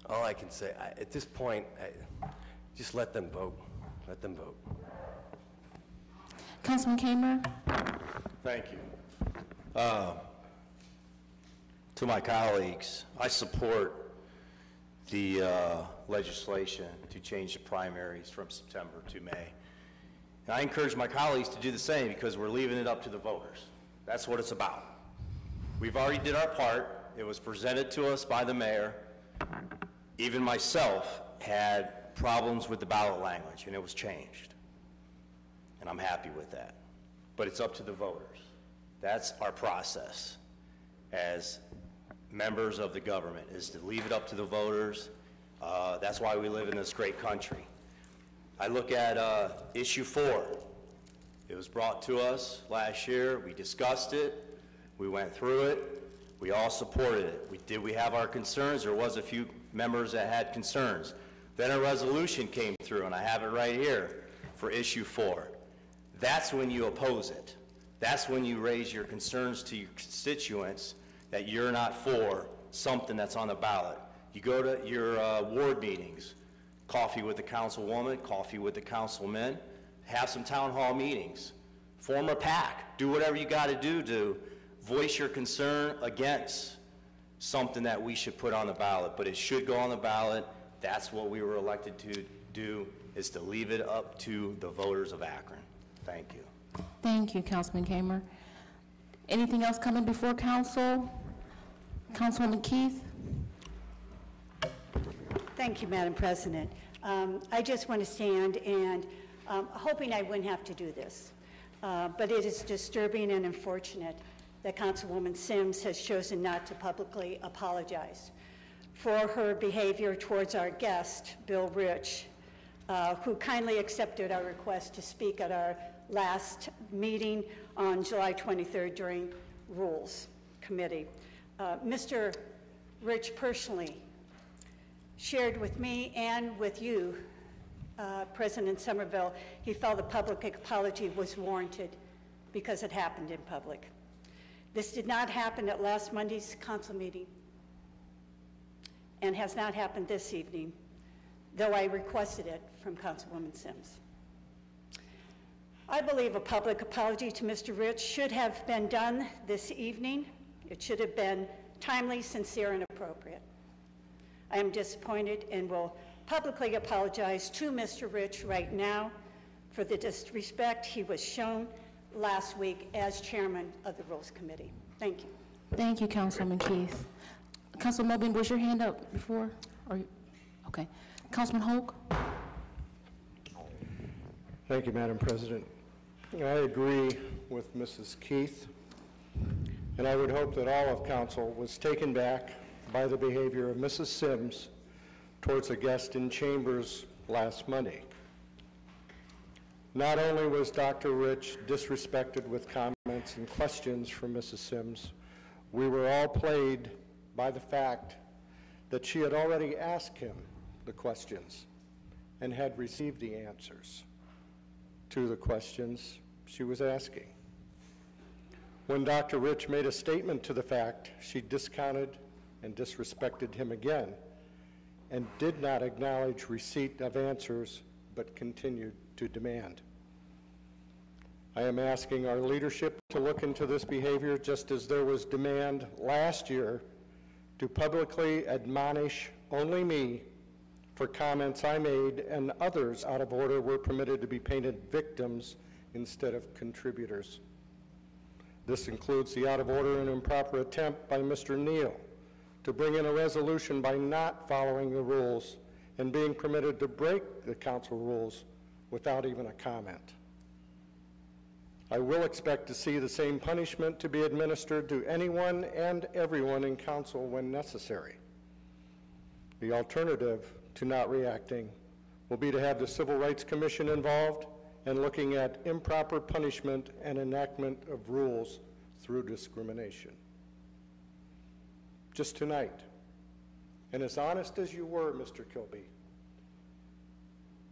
Speaker 6: All I can say, at this point, just let them vote. Let them vote.
Speaker 1: Councilman Kamer?
Speaker 7: Thank you. To my colleagues, I support the legislation to change the primaries from September to May. And I encourage my colleagues to do the same because we're leaving it up to the voters. That's what it's about. We've already did our part. It was presented to us by the mayor. Even myself had problems with the ballot language, and it was changed. And I'm happy with that. But it's up to the voters. That's our process as members of the government, is to leave it up to the voters. That's why we live in this great country. I look at issue 4. It was brought to us last year. We discussed it. We went through it. We all supported it. Did we have our concerns? There was a few members that had concerns. Then a resolution came through, and I have it right here for issue 4. That's when you oppose it. That's when you raise your concerns to your constituents that you're not for something that's on the ballot. You go to your ward meetings, coffee with the councilwoman, coffee with the councilman, have some town hall meetings, form a PAC, do whatever you got to do to voice your concern against something that we should put on the ballot, but it should go on the ballot. That's what we were elected to do, is to leave it up to the voters of Akron. Thank you.
Speaker 1: Thank you, Councilman Kamer. Anything else coming before council? Councilwoman Keith?
Speaker 5: Thank you, Madam President. I just want to stand and hoping I wouldn't have to do this, but it is disturbing and unfortunate that Councilwoman Sims has chosen not to publicly apologize for her behavior towards our guest, Bill Rich, who kindly accepted our request to speak at our last meeting on July 23rd during Rules Committee. Mr. Rich personally shared with me and with you, President Somerville, he felt a public apology was warranted because it happened in public. This did not happen at last Monday's council meeting and has not happened this evening, though I requested it from Councilwoman Sims. I believe a public apology to Mr. Rich should have been done this evening. It should have been timely, sincere, and appropriate. I am disappointed and will publicly apologize to Mr. Rich right now for the disrespect he was shown last week as chairman of the Rules Committee. Thank you.
Speaker 1: Thank you, Councilwoman Keith. Councilman Mobin, was your hand up before? Okay. Councilman Hoke?
Speaker 19: Thank you, Madam President. I agree with Mrs. Keith, and I would hope that all of council was taken back by the behavior of Mrs. Sims towards a guest in chambers last Monday. Not only was Dr. Rich disrespected with comments and questions from Mrs. Sims, we were all played by the fact that she had already asked him the questions and had received the answers to the questions she was asking. When Dr. Rich made a statement to the fact, she discounted and disrespected him again and did not acknowledge receipt of answers but continued to demand. I am asking our leadership to look into this behavior just as there was demand last year to publicly admonish only me for comments I made, and others out of order were permitted to be painted victims instead of contributors. This includes the out of order and improper attempt by Mr. Neal to bring in a resolution by not following the rules and being permitted to break the council rules without even a comment. I will expect to see the same punishment to be administered to anyone and everyone in council when necessary. The alternative to not reacting will be to have the Civil Rights Commission involved and looking at improper punishment and enactment of rules through discrimination. Just tonight, and as honest as you were, Mr. Kilby,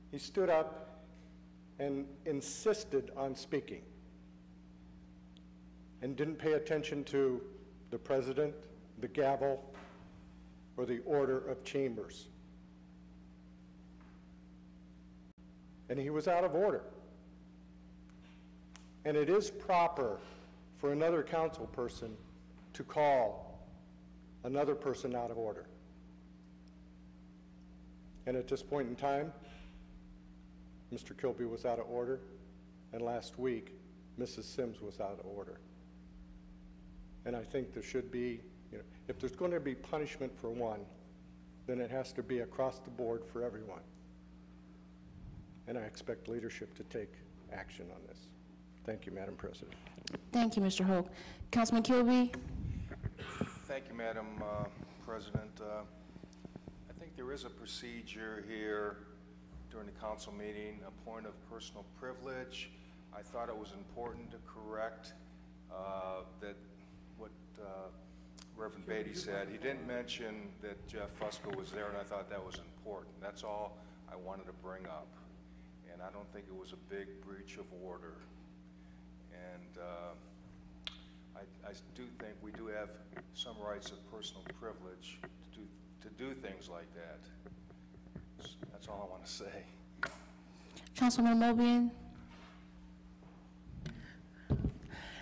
Speaker 19: he stood up and insisted on speaking and didn't pay attention to the president, the gavel, or the order of chambers. And he was out of order. And it is proper for another council person to call another person out of order. And at this point in time, Mr. Kilby was out of order, and last week, Mrs. Sims was out of order. And I think there should be, if there's going to be punishment for one, then it has to be across the board for everyone. And I expect leadership to take action on this. Thank you, Madam President.
Speaker 1: Thank you, Mr. Hoke. Councilman Kilby?
Speaker 20: Thank you, Madam President. I think there is a procedure here during the council meeting, a point of personal privilege. I thought it was important to correct that what Reverend Beatty said. He didn't mention that Jeff Fusco was there, and I thought that was important. That's all I wanted to bring up. And I don't think it was a big breach of order. And I do think we do have some rights of personal privilege to do things like that. That's all I want to say.
Speaker 1: Councilman Mobian?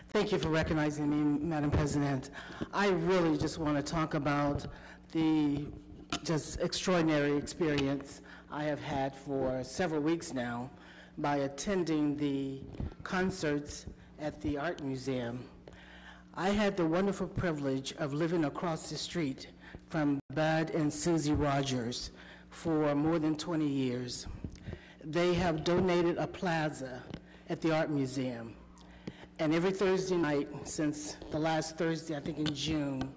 Speaker 9: Thank you for recognizing me, Madam President. I really just want to talk about the just extraordinary experience I have had for several weeks now by attending the concerts at the Art Museum. I had the wonderful privilege of living across the street from Bud and Susie Rogers for more than 20 years. They have donated a plaza at the Art Museum. And every Thursday night since the last Thursday, I think in June,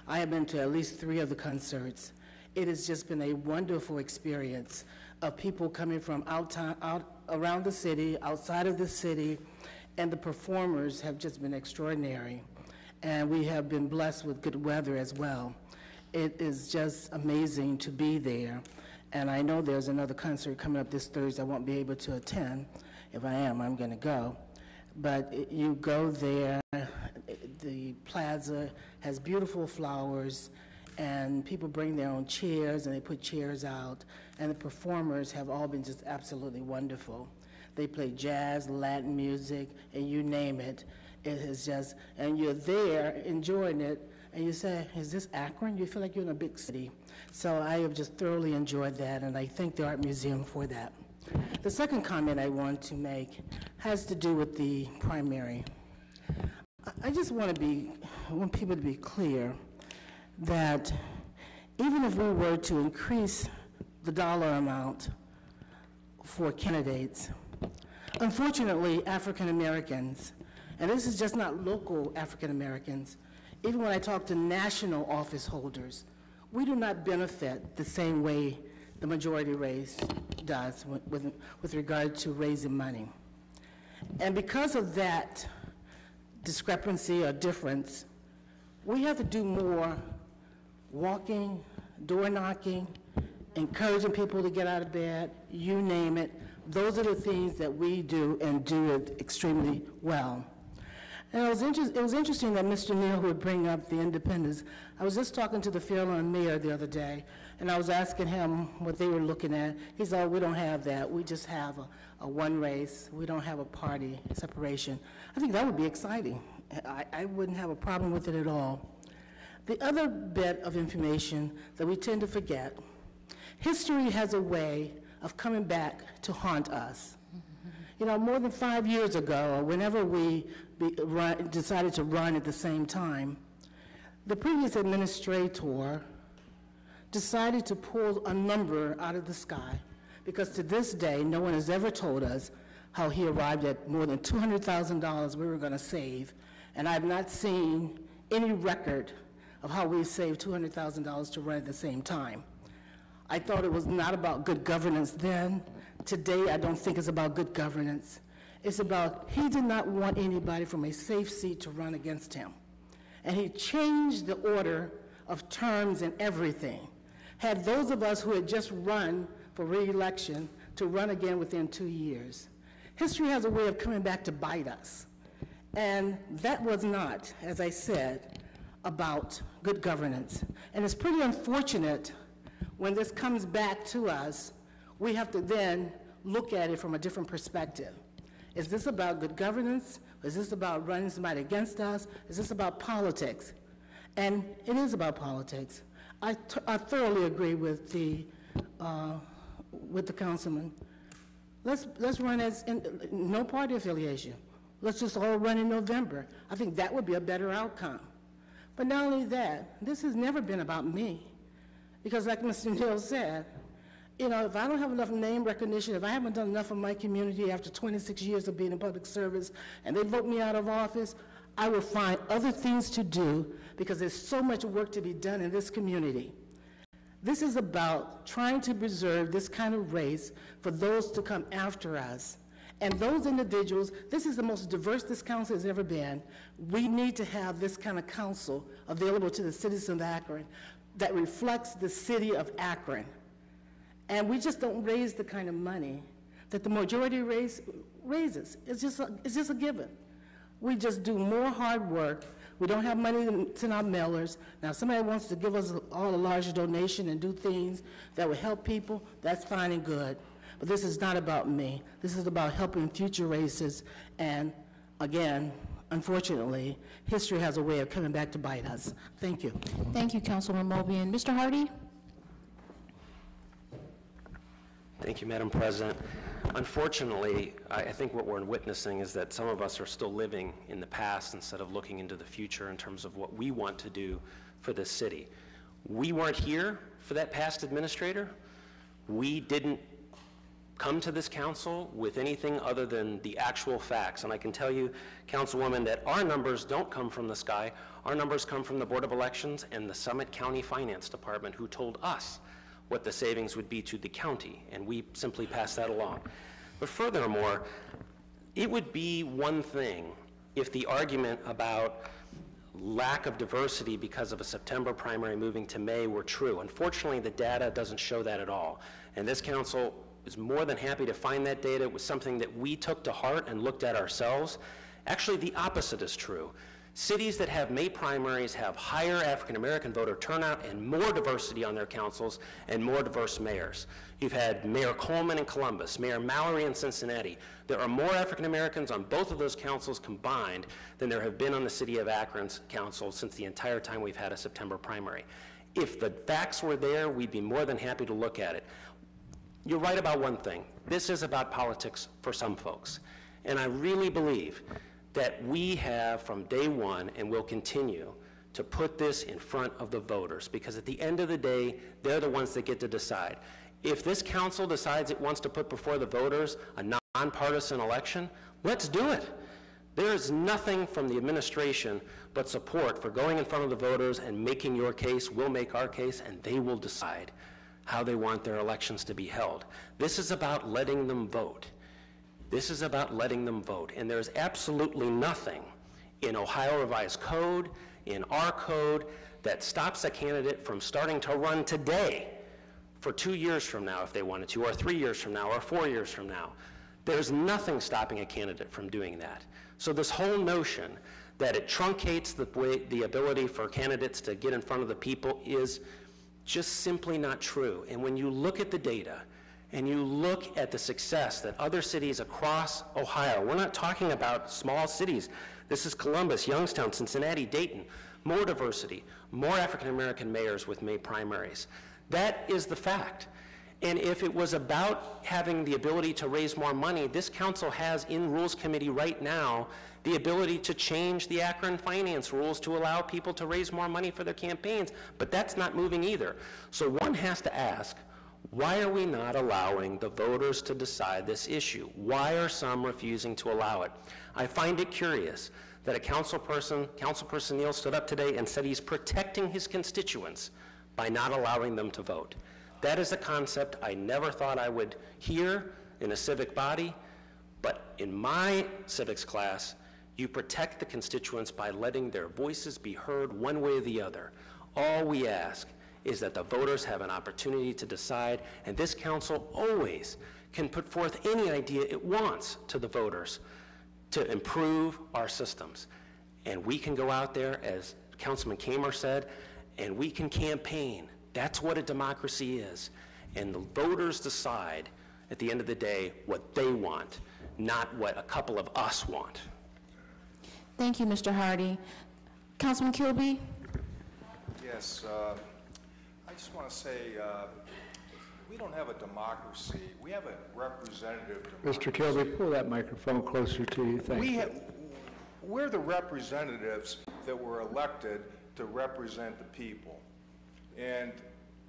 Speaker 9: I have been to at least 3 of the concerts. It has just been a wonderful experience of people coming from out around the city, outside of the city, and the performers have just been extraordinary. And we have been blessed with good weather as well. It is just amazing to be there. And I know there's another concert coming up this Thursday I won't be able to attend. If I am, I'm going to go. But you go there, the plaza has beautiful flowers, and people bring their own chairs, and they put chairs out, and the performers have all been just absolutely wonderful. They play jazz, Latin music, and you name it. It is just, and you're there enjoying it, and you say, is this Akron? You feel like you're in a big city. So I have just thoroughly enjoyed that, and I thank the Art Museum for that. The second comment I want to make has to do with the primary. I just want people to be clear that even if we were to increase the dollar amount for candidates, unfortunately, African Americans, and this is just not local African Americans, even when I talk to national office holders, we do not benefit the same way the majority race does with regard to raising money. And because of that discrepancy or difference, we have to do more walking, door knocking, encouraging people to get out of bed, you name it. Those are the things that we do and do it extremely well. And it was interesting that Mr. Neal would bring up the independents. I was just talking to the Fairlawn mayor the other day, and I was asking him what they were looking at. He said, oh, we don't have that. We just have a one race. We don't have a party separation. I think that would be exciting. I wouldn't have a problem with it at all. The other bit of information that we tend to forget, history has a way of coming back to haunt us. You know, more than 5 years ago, or whenever we decided to run at the same time, the previous administrator decided to pull a number out of the sky, because to this day, no one has ever told us how he arrived at more than $200,000 we were going to save, and I've not seen any record of how we saved $200,000 to run at the same time. I thought it was not about good governance then. Today, I don't think it's about good governance. It's about, he did not want anybody from a safe seat to run against him. And he changed the order of terms and everything. Had those of us who had just run for re-election to run again within 2 years. History has a way of coming back to bite us. And that was not, as I said, about good governance. And it's pretty unfortunate when this comes back to us, we have to then look at it from a different perspective. Is this about good governance? Is this about running somebody against us? Is this about politics? And it is about politics. I thoroughly agree with the councilman. Let's run as no party affiliation. Let's just all run in November. I think that would be a better outcome. But not only that, this has never been about me. Because like Mr. Neal said, you know, if I don't have enough name recognition, if I haven't done enough for my community after 26 years of being in public service, and they vote me out of office, I will find other things to do because there's so much work to be done in this community. This is about trying to preserve this kind of race for those to come after us. And those individuals, this is the most diverse this council has ever been. We need to have this kind of council available to the citizens of Akron that reflects the city of Akron. And we just don't raise the kind of money that the majority raises. It's just a given. We just do more hard work. We don't have money to send out mailers. Now, if somebody wants to give us all a large donation and do things that will help people, that's fine and good. But this is not about me. This is about helping future races. And again, unfortunately, history has a way of coming back to bite us. Thank you.
Speaker 1: Thank you, Councilman Mobian. Mr. Hardy?
Speaker 15: Thank you, Madam President. Unfortunately, I think what we're witnessing is that some of us are still living in the past instead of looking into the future in terms of what we want to do for this city. We weren't here for that past administrator. We didn't come to this council with anything other than the actual facts. And I can tell you, Councilwoman, that our numbers don't come from the sky. Our numbers come from the Board of Elections and the Summit County Finance Department, who told us what the savings would be to the county, and we simply passed that along. But furthermore, it would be one thing if the argument about lack of diversity because of a September primary moving to May were true. Unfortunately, the data doesn't show that at all. And this council is more than happy to find that data. It was something that we took to heart and looked at ourselves. Actually, the opposite is true. Cities that have May primaries have higher African-American voter turnout and more diversity on their councils and more diverse mayors. You've had Mayor Coleman in Columbus, Mayor Mallory in Cincinnati. There are more African-Americans on both of those councils combined than there have been on the City of Akron's council since the entire time we've had a September primary. If the facts were there, we'd be more than happy to look at it. You're right about one thing. This is about politics for some folks. And I really believe that we have from day one and will continue to put this in front of the voters, because at the end of the day, they're the ones that get to decide. If this council decides it wants to put before the voters a nonpartisan election, let's do it. There is nothing from the administration but support for going in front of the voters and making your case. We'll make our case, and they will decide how they want their elections to be held. This is about letting them vote. This is about letting them vote. And there's absolutely nothing in Ohio Revised Code, in our code, that stops a candidate from starting to run today for 2 years from now if they wanted to, or 3 years from now, or 4 years from now. There's nothing stopping a candidate from doing that. So this whole notion that it truncates the ability for candidates to get in front of the people is just simply not true. And when you look at the data, and you look at the success that other cities across Ohio, we're not talking about small cities. This is Columbus, Youngstown, Cincinnati, Dayton, more diversity, more African-American mayors with May primaries. That is the fact. And if it was about having the ability to raise more money, this council has in Rules Committee right now the ability to change the Akron finance rules to allow people to raise more money for their campaigns, but that's not moving either. So one has to ask, why are we not allowing the voters to decide this issue? Why are some refusing to allow it? I find it curious that a Councilperson Neal stood up today and said he's protecting his constituents by not allowing them to vote. That is a concept I never thought I would hear in a civic body, but in my civics class, you protect the constituents by letting their voices be heard one way or the other. All we ask is that the voters have an opportunity to decide, and this council always can put forth any idea it wants to the voters to improve our systems. And we can go out there, as Councilman Kamer said, and we can campaign. That's what a democracy is. And the voters decide, at the end of the day, what they want, not what a couple of us want.
Speaker 1: Thank you, Mr. Hardy. Councilman Kilby?
Speaker 20: Yes, I just want to say, we don't have a democracy. We have a representative democracy.
Speaker 2: Mr. Kilby, pull that microphone closer to you. Thank you.
Speaker 20: We're the representatives that were elected to represent the people. And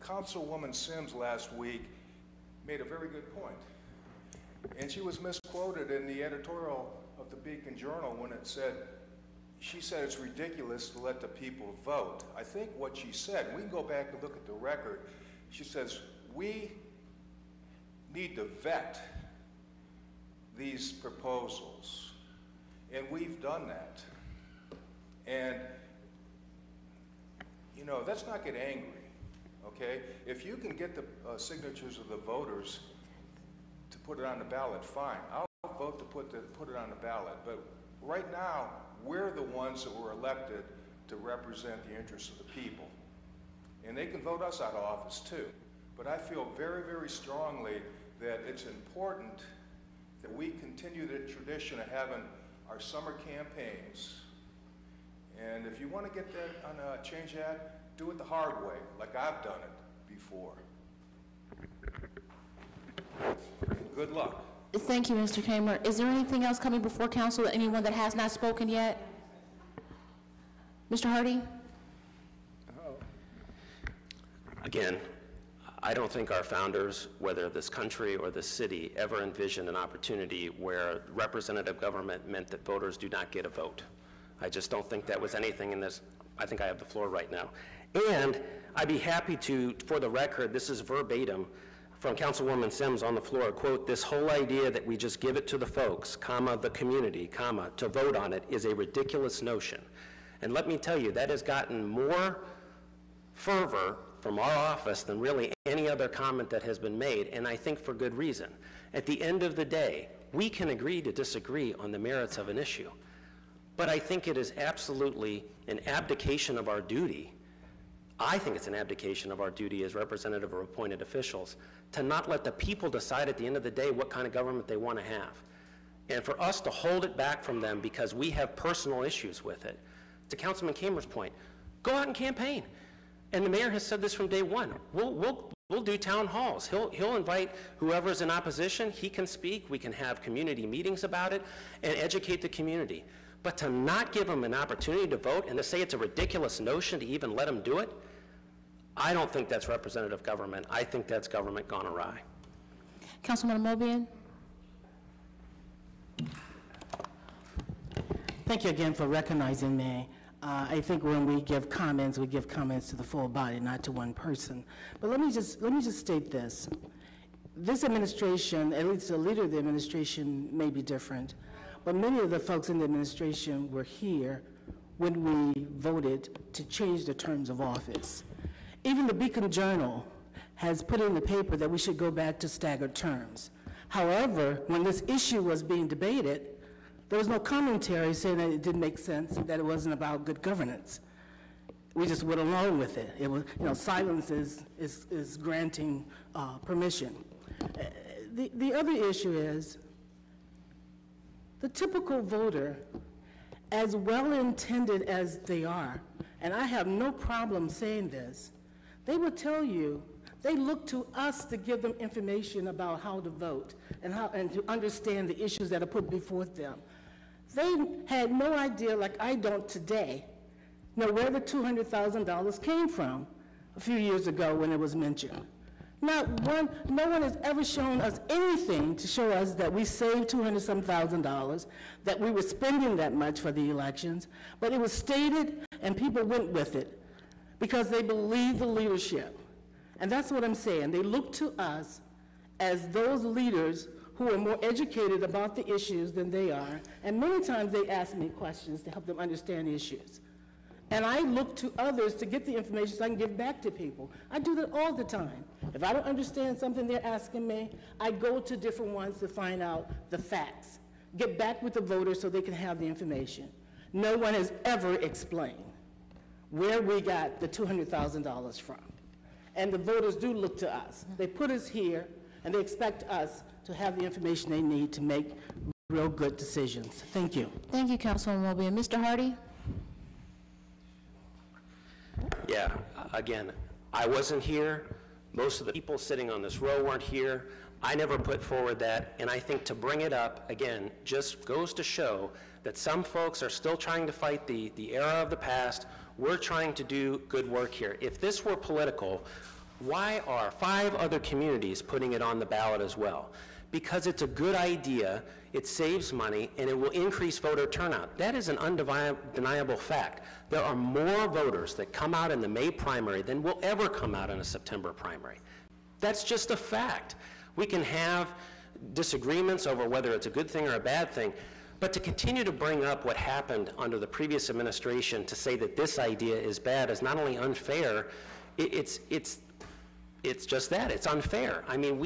Speaker 20: Councilwoman Sims last week made a very good point. And she was misquoted in the editorial of the Beacon Journal when it said, she said it's ridiculous to let the people vote. I think what she said, we can go back and look at the record, she says, we need to vet these proposals. And we've done that. And, you know, let's not get angry, okay? If you can get the signatures of the voters to put it on the ballot, fine. I'll vote to put it on the ballot. But right now, we're the ones that were elected to represent the interests of the people. And they can vote us out of office too. But I feel very, very strongly that it's important that we continue the tradition of having our summer campaigns. And if you want to get that on a change that, do it the hard way, like I've done it before. Good luck.
Speaker 1: Thank you, Mr. Kamer. Is there anything else coming before council, anyone that has not spoken yet? Mr. Hardy?
Speaker 15: Again, I don't think our founders, whether this country or this city, ever envisioned an opportunity where representative government meant that voters do not get a vote. I just don't think that was anything in this. I think I have the floor right now. And I'd be happy to, for the record, this is verbatim from Councilwoman Sims on the floor, quote, "This whole idea that we just give it to the folks, comma, the community, comma, to vote on it is a ridiculous notion." And let me tell you, that has gotten more fervor from our office than really any other comment that has been made, and I think for good reason. At the end of the day, we can agree to disagree on the merits of an issue, but I think it is absolutely an abdication of our duty. I think it's an abdication of our duty as representative or appointed officials to not let the people decide at the end of the day what kind of government they want to have. And for us to hold it back from them because we have personal issues with it. To Councilman Kamer's point, go out and campaign. And the mayor has said this from day one. We'll do town halls. He'll invite whoever's in opposition. He can speak. We can have community meetings about it and educate the community. But to not give them an opportunity to vote and to say it's a ridiculous notion to even let them do it, I don't think that's representative government. I think that's government gone awry.
Speaker 1: Councilman Mobian?
Speaker 9: Thank you again for recognizing me. I think when we give comments to the full body, not to one person. But let me just state this. this administration, at least the leader of the administration, may be different, but many of the folks in the administration were here when we voted to change the terms of office. Even the Beacon Journal has put in the paper that we should go back to staggered terms. However, when this issue was being debated, there was no commentary saying that it didn't make sense, that it wasn't about good governance. We just went along with it. It was, silence is granting permission. The other issue is the typical voter, as well-intended as they are, and I have no problem saying this, they will tell you they look to us to give them information about how to vote and to understand the issues that are put before them. They had no idea, like I don't today, where the $200,000 came from a few years ago when it was mentioned. No one has ever shown us anything to show us that we saved $200,000, that we were spending that much for the elections, but it was stated and people went with it because they believe the leadership. And that's what I'm saying. They look to us as those leaders who are more educated about the issues than they are, and many times they ask me questions to help them understand issues. And I look to others to get the information so I can give back to people. I do that all the time. If I don't understand something they're asking me, I go to different ones to find out the facts, get back with the voters so they can have the information. No one has ever explained where we got the $200,000 from. And the voters do look to us. They put us here, and they expect us to have the information they need to make real good decisions. Thank you.
Speaker 1: Thank you, Councilwoman Mobley. And Mr. Hardy?
Speaker 15: Yeah, again, I wasn't here. Most of the people sitting on this row weren't here. I never put forward that, and I think to bring it up, again, just goes to show that some folks are still trying to fight the era of the past. We're trying to do good work here. If this were political, why are 5 other communities putting it on the ballot as well? Because it's a good idea, it saves money, and it will increase voter turnout. That is an undeniable fact. There are more voters that come out in the May primary than will ever come out in a September primary. That's just a fact. We can have disagreements over whether it's a good thing or a bad thing, but to continue to bring up what happened under the previous administration to say that this idea is bad is not only unfair, it's just that, it's unfair. I mean,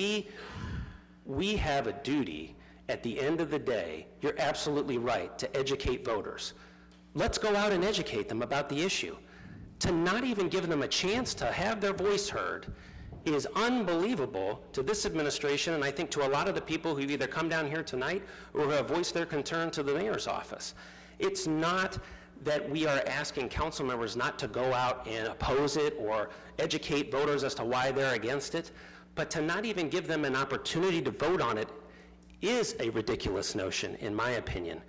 Speaker 15: we have a duty at the end of the day, you're absolutely right, to educate voters. Let's go out and educate them about the issue. To not even give them a chance to have their voice heard is unbelievable to this administration, and I think to a lot of the people who've either come down here tonight or who have voiced their concern to the mayor's office. It's not that we are asking council members not to go out and oppose it or educate voters as to why they're against it, but to not even give them an opportunity to vote on it is a ridiculous notion, in my opinion.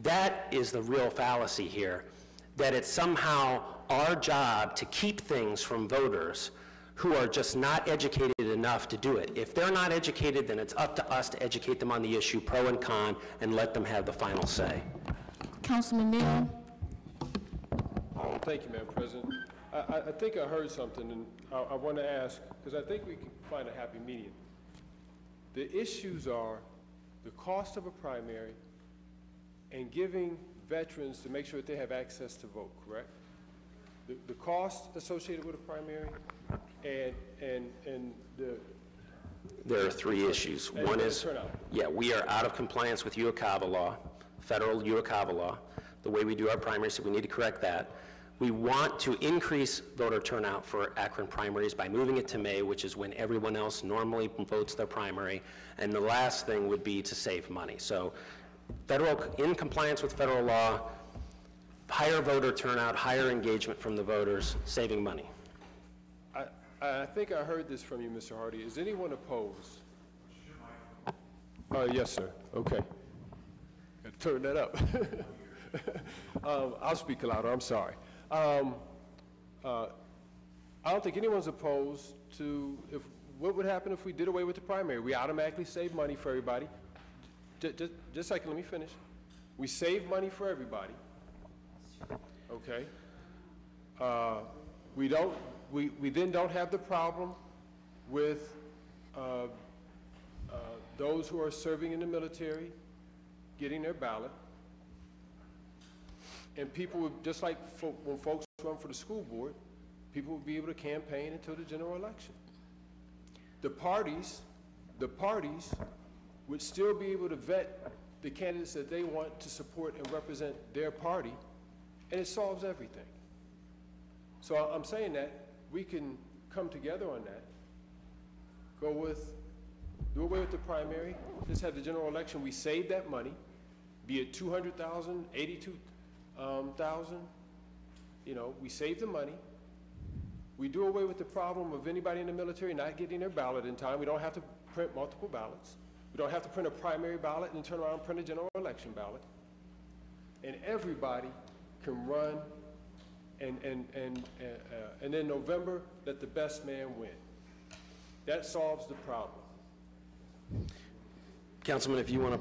Speaker 15: That is the real fallacy here, that it's somehow our job to keep things from voters who are just not educated enough to do it. If they're not educated, then it's up to us to educate them on the issue, pro and con, and let them have the final say.
Speaker 1: Councilman Neal?
Speaker 18: Thank you, Madam President. I think I heard something, and I want to ask, because I think we can find a happy medium. The issues are the cost of a primary and giving veterans to make sure that they have access to vote, correct? The cost associated with a primary and the...
Speaker 15: There are 3 issues. One is, we are out of compliance with UOCAVA law, federal UOCAVA law, the way we do our primaries, so we need to correct that. We want to increase voter turnout for Akron primaries by moving it to May, which is when everyone else normally votes their primary. And the last thing would be to save money. So in compliance with federal law, higher voter turnout, higher engagement from the voters, saving money.
Speaker 18: I think I heard this from you, Mr. Hardy. Is anyone opposed? Yes, sir. Okay. Got to turn that up. I'll speak louder. I'm sorry. I don't think anyone's opposed to what would happen if we did away with the primary. We automatically save money for everybody. Just a second, let me finish. We save money for everybody. Okay. We then don't have the problem with those who are serving in the military getting their ballot, and people would, just like when folks run for the school board, people would be able to campaign until the general election. The parties would still be able to vet the candidates that they want to support and represent their party, and it solves everything. So I'm saying that we can come together on that, do away with the primary, just have the general election. We save that money, be it 200,000, 82,000, we save the money. We do away with the problem of anybody in the military not getting their ballot in time. We don't have to print multiple ballots. We don't have to print a primary ballot and turn around and print a general election ballot. And everybody can run, and then November, let the best man win. That solves the problem.
Speaker 15: Councilman, if you want to,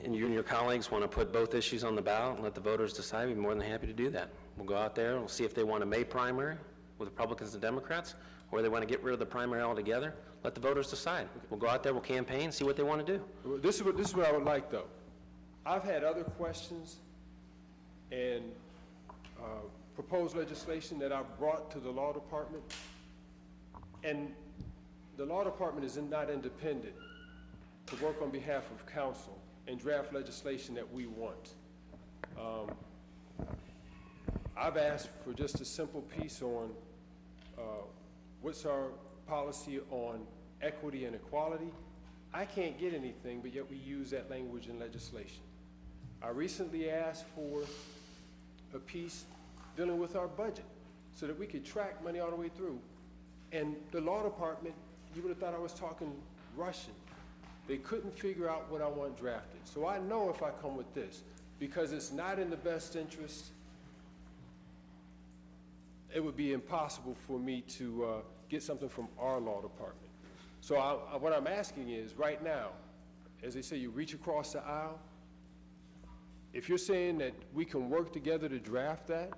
Speaker 15: and you and your colleagues want to put both issues on the ballot and let the voters decide, we'd be more than happy to do that. We'll go out there and we'll see if they want a May primary with Republicans and Democrats, or they want to get rid of the primary altogether. Let the voters decide. We'll go out there, we'll campaign, see what they want to do.
Speaker 18: Well, this is what I would like, though. I've had other questions and proposed legislation that I've brought to the law department, and the law department is not independent to work on behalf of council and draft legislation that we want. I've asked for just a simple piece on what's our policy on equity and equality. I can't get anything, but yet we use that language in legislation. I recently asked for a piece dealing with our budget so that we could track money all the way through. And the law department, you would have thought I was talking Russian. They couldn't figure out what I want drafted. So I know if I come with this, because it's not in the best interest, it would be impossible for me to get something from our law department. So what I'm asking is, right now, as they say, you reach across the aisle. If you're saying that we can work together to draft that.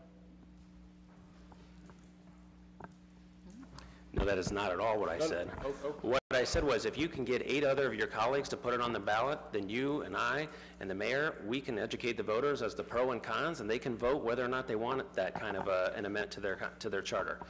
Speaker 15: No, that is not at all what I said. What I said was, if you can get 8 other of your colleagues to put it on the ballot, then you and I and the mayor, we can educate the voters as the pro and cons, and they can vote whether or not they want that kind of an amendment to their charter.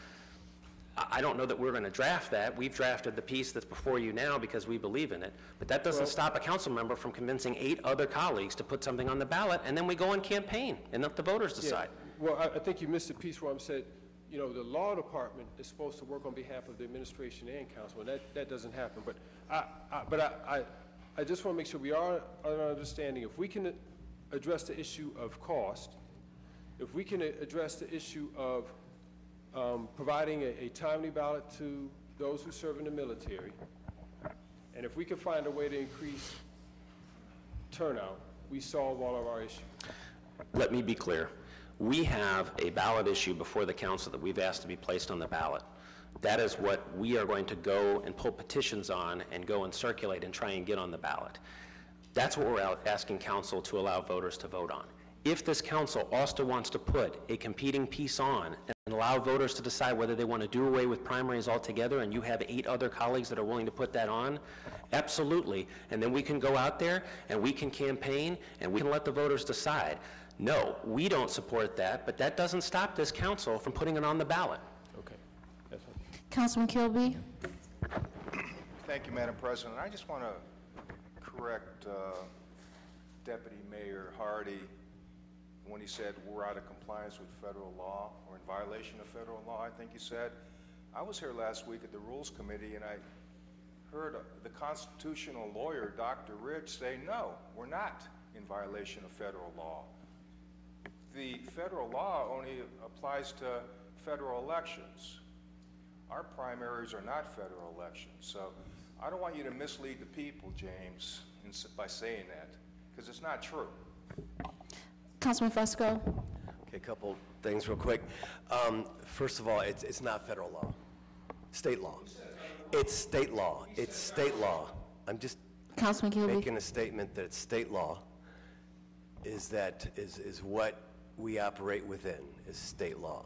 Speaker 15: I don't know that we're going to draft that. We've drafted the piece that's before you now because we believe in it. But that doesn't stop a council member from convincing 8 other colleagues to put something on the ballot, and then we go and campaign and let the voters decide.
Speaker 18: Yeah. Well, I think you missed a piece where I'm saying, the law department is supposed to work on behalf of the administration and council, and that doesn't happen. But I just want to make sure we are on an understanding. If we can address the issue of cost, if we can address the issue of providing a timely ballot to those who serve in the military, and if we can find a way to increase turnout, we solve all of our issues.
Speaker 15: Let me be clear. We have a ballot issue before the council that we've asked to be placed on the ballot. That is what we are going to go and pull petitions on and go and circulate and try and get on the ballot. That's what we're asking council to allow voters to vote on. If this council also wants to put a competing piece on and allow voters to decide whether they want to do away with primaries altogether, and you have 8 other colleagues that are willing to put that on, absolutely. And then we can go out there and we can campaign and we can let the voters decide. No, we don't support that, but that doesn't stop this council from putting it on the ballot.
Speaker 18: Okay. That's fine.
Speaker 1: Councilman Kilby.
Speaker 20: Thank you, Madam President. I just want to correct Deputy Mayor Hardy when he said we're out of compliance with federal law or in violation of federal law, I think he said. I was here last week at the Rules Committee, and I heard the constitutional lawyer, Dr. Rich, say, no, we're not in violation of federal law. The federal law only applies to federal elections. Our primaries are not federal elections. So I don't want you to mislead the people, James, by saying that, because it's not true.
Speaker 1: Councilman Fusco.
Speaker 6: Okay, a couple things real quick. First of all, it's not federal law. State law. It's state law. It's state law. I'm just making a statement that it's state law is what we operate within, is state law.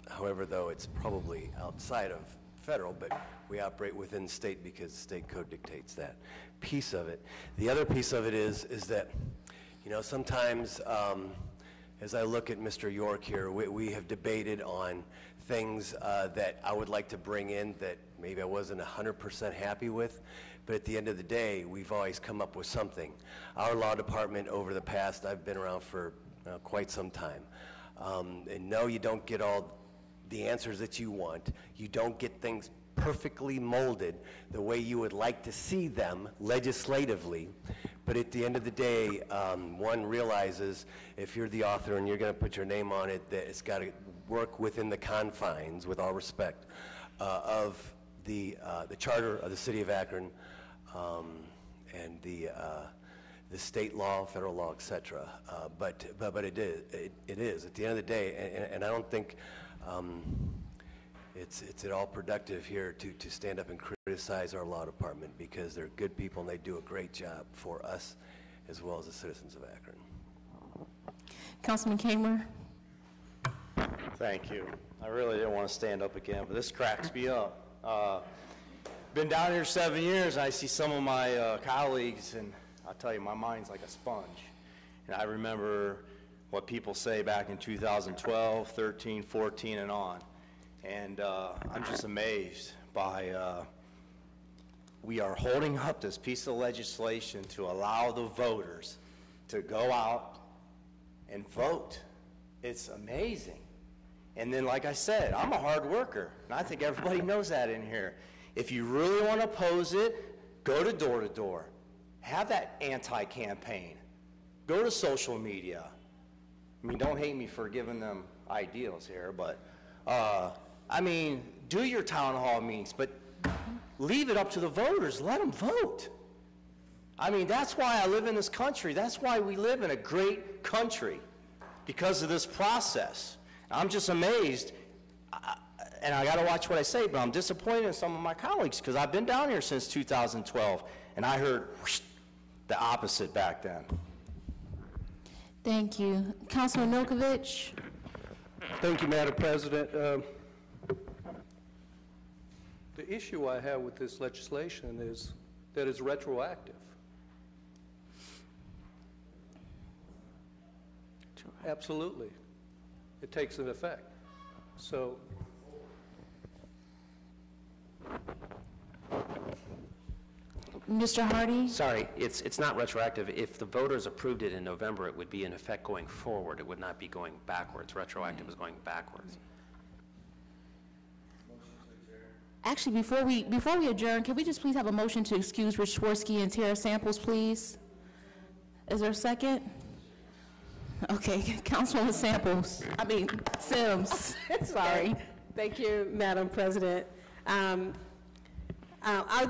Speaker 6: However, though, it's probably outside of federal, but we operate within state because the state code dictates that piece of it. The other piece of it is that, you know, sometimes as I look at Mr. York here, we have debated on things that I would like to bring in that maybe I wasn't 100% happy with, but at the end of the day, we've always come up with something. Our law department over the past, I've been around for quite some time, and no, you don't get all the answers that you want. You don't get things perfectly molded the way you would like to see them legislatively, but at the end of the day, one realizes if you're the author and you're going to put your name on it, that it's got to work within the confines, with all respect, of the charter of the city of Akron and the state law, federal law, etc. But it is at the end of the day, and I don't think it's at all productive here to stand up and criticize our law department, because they're good people and they do a great job for us as well as the citizens of Akron.
Speaker 1: Councilman Kamer.
Speaker 7: Thank you. I really didn't want to stand up again, but this cracks me up. Been down here 7 years, and I see some of my colleagues, and I'll tell you, my mind's like a sponge. And I remember what people say back in 2012, 13, 14, and on. And I'm just amazed by we are holding up this piece of legislation to allow the voters to go out and vote. It's amazing. And then, like I said, I'm a hard worker, and I think everybody knows that in here. If you really want to oppose it, go to door, have that anti-campaign, go to social media. I mean, don't hate me for giving them ideals here, but I mean, do your town hall meetings, but leave it up to the voters. Let them vote. I mean, that's why I live in this country. That's why we live in a great country, because of this process. I'm just amazed, and I got to watch what I say, but I'm disappointed in some of my colleagues, because I've been down here since 2012, and I heard the opposite back then.
Speaker 1: Thank you. Councilman Milkovich.
Speaker 19: Thank you, Madam President. The issue I have with this legislation is that it's retroactive. Absolutely. It takes an effect. So
Speaker 1: Mr. Hardy?
Speaker 15: Sorry, it's not retroactive. If the voters approved it in November, it would be in effect going forward. It would not be going backwards. Retroactive is going backwards.
Speaker 1: Actually, before we adjourn, can we just please have a motion to excuse Rich Swirsky and Tara Samples, please? Is there a second? Okay, Councilwoman Sims. Sorry.
Speaker 17: Thank you, Madam President. I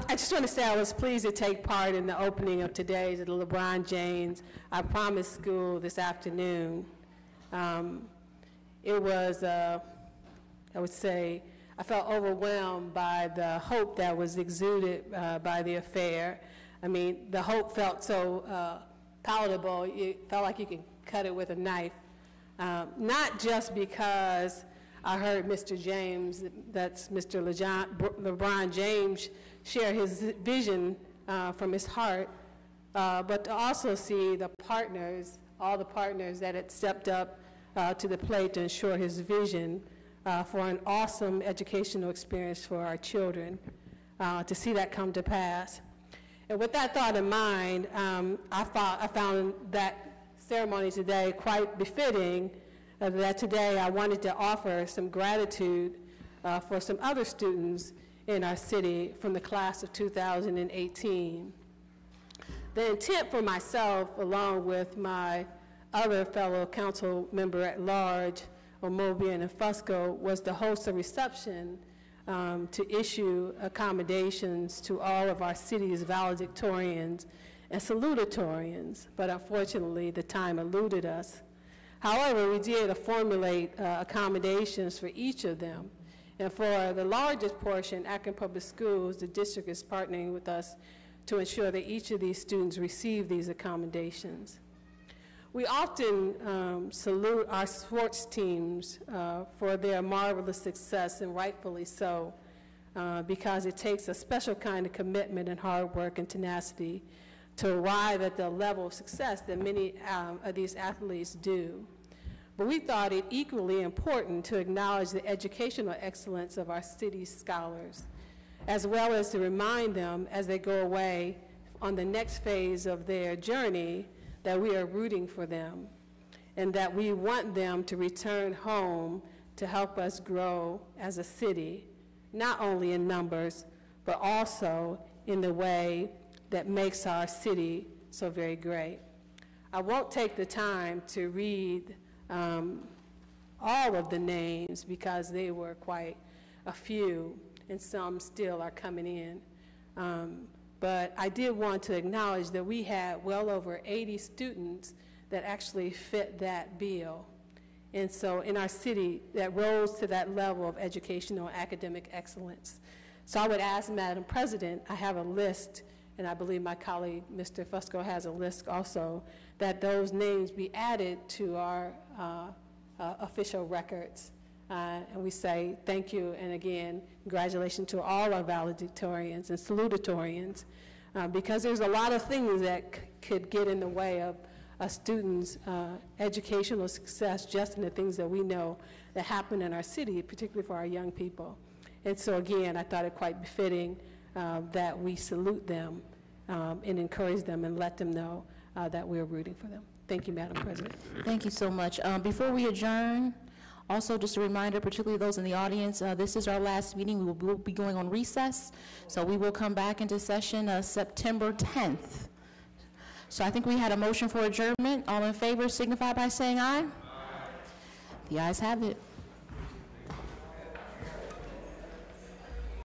Speaker 17: just want to say I was pleased to take part in the opening of today's at the LeBron James I Promise School this afternoon. It was, I would say, I felt overwhelmed by the hope that was exuded by the affair. I mean, the hope felt so palatable, it felt like you could cut it with a knife. Not just because I heard Mr. James, that's Mr. LeBron James, share his vision from his heart, but to also see the partners, all the partners that had stepped up to the plate to ensure his vision for an awesome educational experience for our children, to see that come to pass. And with that thought in mind, I found that ceremony today quite befitting, that today I wanted to offer some gratitude for some other students in our city from the class of 2018. The intent for myself, along with my other fellow council member at large, Omobian and Fusco, was to host a reception to issue accommodations to all of our city's valedictorians and salutatorians, but unfortunately the time eluded us. However, we did formulate accommodations for each of them. And for the largest portion, Akron Public Schools, the district is partnering with us to ensure that each of these students receive these accommodations. We often salute our sports teams for their marvelous success, and rightfully so. because it takes a special kind of commitment and hard work and tenacity to arrive at the level of success that many of these athletes do. But we thought it equally important to acknowledge the educational excellence of our city's scholars, as well as to remind them as they go away on the next phase of their journey that we are rooting for them and that we want them to return home to help us grow as a city, not only in numbers, but also in the way that makes our city so very great. I won't take the time to read all of the names because they were quite a few, and some still are coming in. But I did want to acknowledge that we had well over 80 students that actually fit that bill. And so in our city, that rose to that level of educational and academic excellence. So I would ask, Madam President, I have a list, and I believe my colleague, Mr. Fusco, has a list also, that those names be added to our official records. And we say thank you, and again, congratulations to all our valedictorians and salutatorians, because there's a lot of things that could get in the way of a student's educational success just in the things that we know that happen in our city, particularly for our young people. And so again, I thought it quite befitting that we salute them and encourage them and let them know that we're rooting for them. Thank you, Madam President.
Speaker 1: Thank you so much. Before we adjourn, also just a reminder, particularly those in the audience, this is our last meeting. We will be going on recess, so we will come back into session September 10th. So I think we had a motion for adjournment. All in favor signify by saying aye. Aye. The ayes have it.